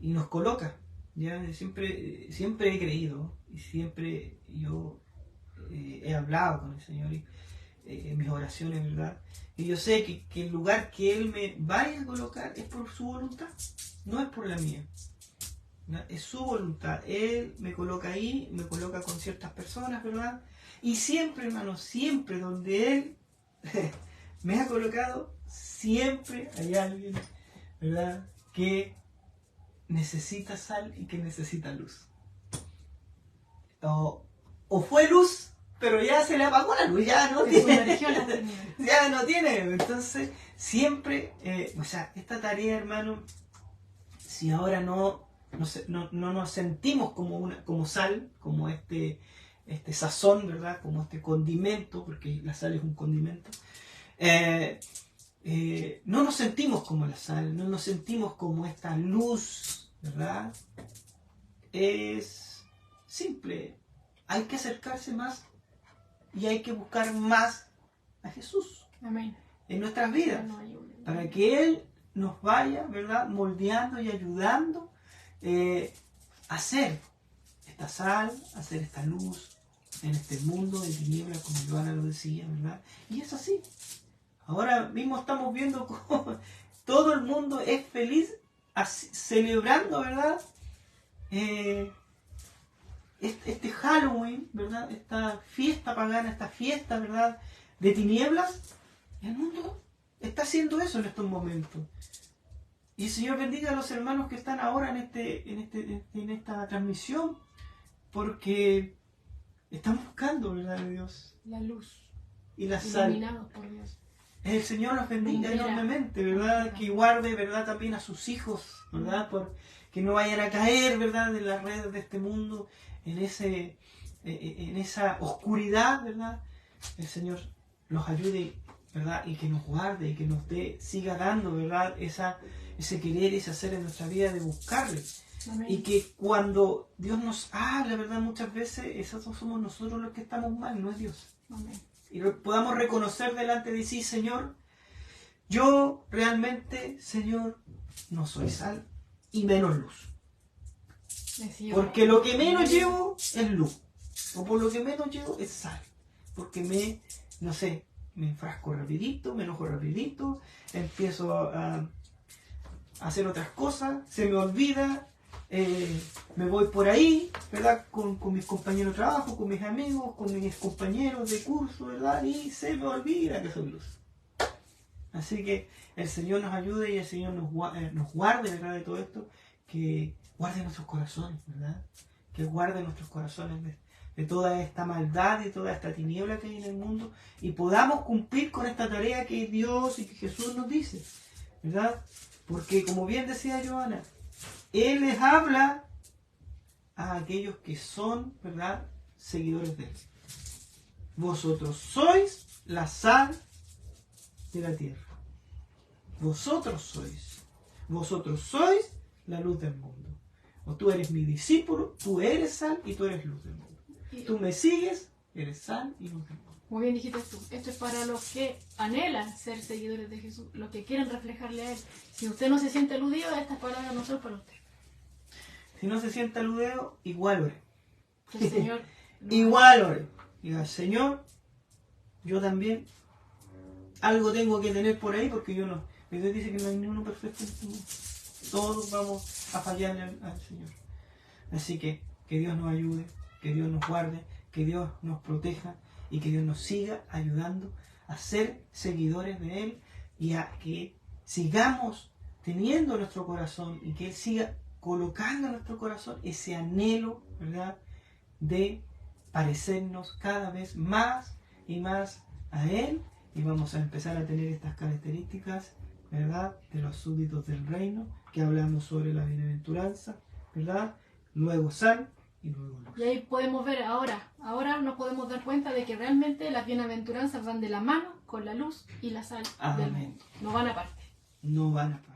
y nos coloca. Ya siempre he creído y siempre yo he hablado con el Señor en mis oraciones, ¿verdad? Y yo sé que el lugar que Él me vaya a colocar es por su voluntad, no es por la mía. ¿no? Es su voluntad. Él me coloca ahí, me coloca con ciertas personas, ¿verdad? Y siempre, hermano, siempre donde Él me ha colocado, siempre hay alguien, ¿verdad?, que necesita sal y que necesita luz. O fue luz, pero ya se le apagó la luz, ya no tiene. Ya no tiene. Entonces, siempre, o sea, esta tarea, hermano, si ahora no nos sentimos como sal, como este sazón, ¿verdad? Como este condimento, porque la sal es un condimento. No nos sentimos como la sal, no nos sentimos como esta luz, ¿verdad? Es simple. Hay que acercarse más y hay que buscar más a Jesús. Amén. En nuestras vidas, para que Él nos vaya, ¿verdad?, moldeando y ayudando a hacer esta sal, a hacer esta luz en este mundo de tinieblas, como Joana lo decía, ¿verdad? Y es así. Ahora mismo estamos viendo cómo todo el mundo es feliz celebrando, ¿verdad?, este Halloween, ¿verdad?, esta fiesta pagana, esta fiesta, ¿verdad?, de tinieblas. El mundo está haciendo eso en estos momentos. Y el Señor bendiga a los hermanos que están ahora en esta transmisión, porque están buscando, ¿verdad?, de Dios. La luz. Y la sal. Iluminados por Dios. El Señor los bendiga enormemente, ¿verdad? Que guarde, ¿verdad?, también a sus hijos, ¿verdad? Que no vayan a caer, ¿verdad?, en las redes de este mundo, en esa oscuridad, ¿verdad? El Señor los ayude, ¿verdad?, y que nos guarde y que nos siga dando, ¿verdad?, ese querer y ese hacer en nuestra vida de buscarle. Amén. Y que cuando Dios nos habla, ¿verdad?, muchas veces esos somos nosotros los que estamos mal, no es Dios. Amén. Y podamos reconocer delante de sí, Señor, yo realmente, Señor, no soy sal y menos luz. Porque lo que menos llevo es luz. O por lo que menos llevo es sal. Porque me enfrasco rapidito, me enojo rapidito, empiezo a hacer otras cosas, se me olvida, me voy por ahí, ¿verdad?, con mis compañeros de trabajo, con mis amigos, con mis compañeros de curso, ¿verdad?, y se me olvida que soy luz. Así que el Señor nos ayude y el Señor nos guarde, ¿verdad?, de todo esto, que guarde nuestros corazones, ¿verdad?, que guarde nuestros corazones de toda esta maldad y toda esta tiniebla que hay en el mundo, y podamos cumplir con esta tarea que Dios y que Jesús nos dice, ¿verdad? Porque como bien decía Joana, Él les habla a aquellos que son, ¿verdad?, seguidores de Él. Vosotros sois la sal de la tierra. Vosotros sois la luz del mundo. O tú eres mi discípulo, tú eres sal y tú eres luz del mundo. Tú me sigues, eres sal y luz del mundo. Muy bien dijiste tú, esto es para los que anhelan ser seguidores de Jesús, los que quieren reflejarle a Él. Si usted no se siente aludido, estas palabras no son para usted. Si no se siente aludido, igual ore. El Señor igual ore. Diga, Señor, yo también algo tengo que tener por ahí, porque yo no. Dios dice que no hay ninguno perfecto en este mundo. Todos vamos a fallarle al Señor. Así que Dios nos ayude, que Dios nos guarde, que Dios nos proteja y que Dios nos siga ayudando a ser seguidores de Él y a que sigamos teniendo nuestro corazón y que Él siga colocando en nuestro corazón ese anhelo, ¿verdad?, de parecernos cada vez más y más a Él, y vamos a empezar a tener estas características, ¿verdad?, de los súbditos del reino, que hablamos sobre la bienaventuranza, ¿verdad?, luego sal y luego luz. Y ahí podemos ver ahora nos podemos dar cuenta de que realmente las bienaventuranzas van de la mano con la luz y la sal del mundo. No van aparte. No van aparte.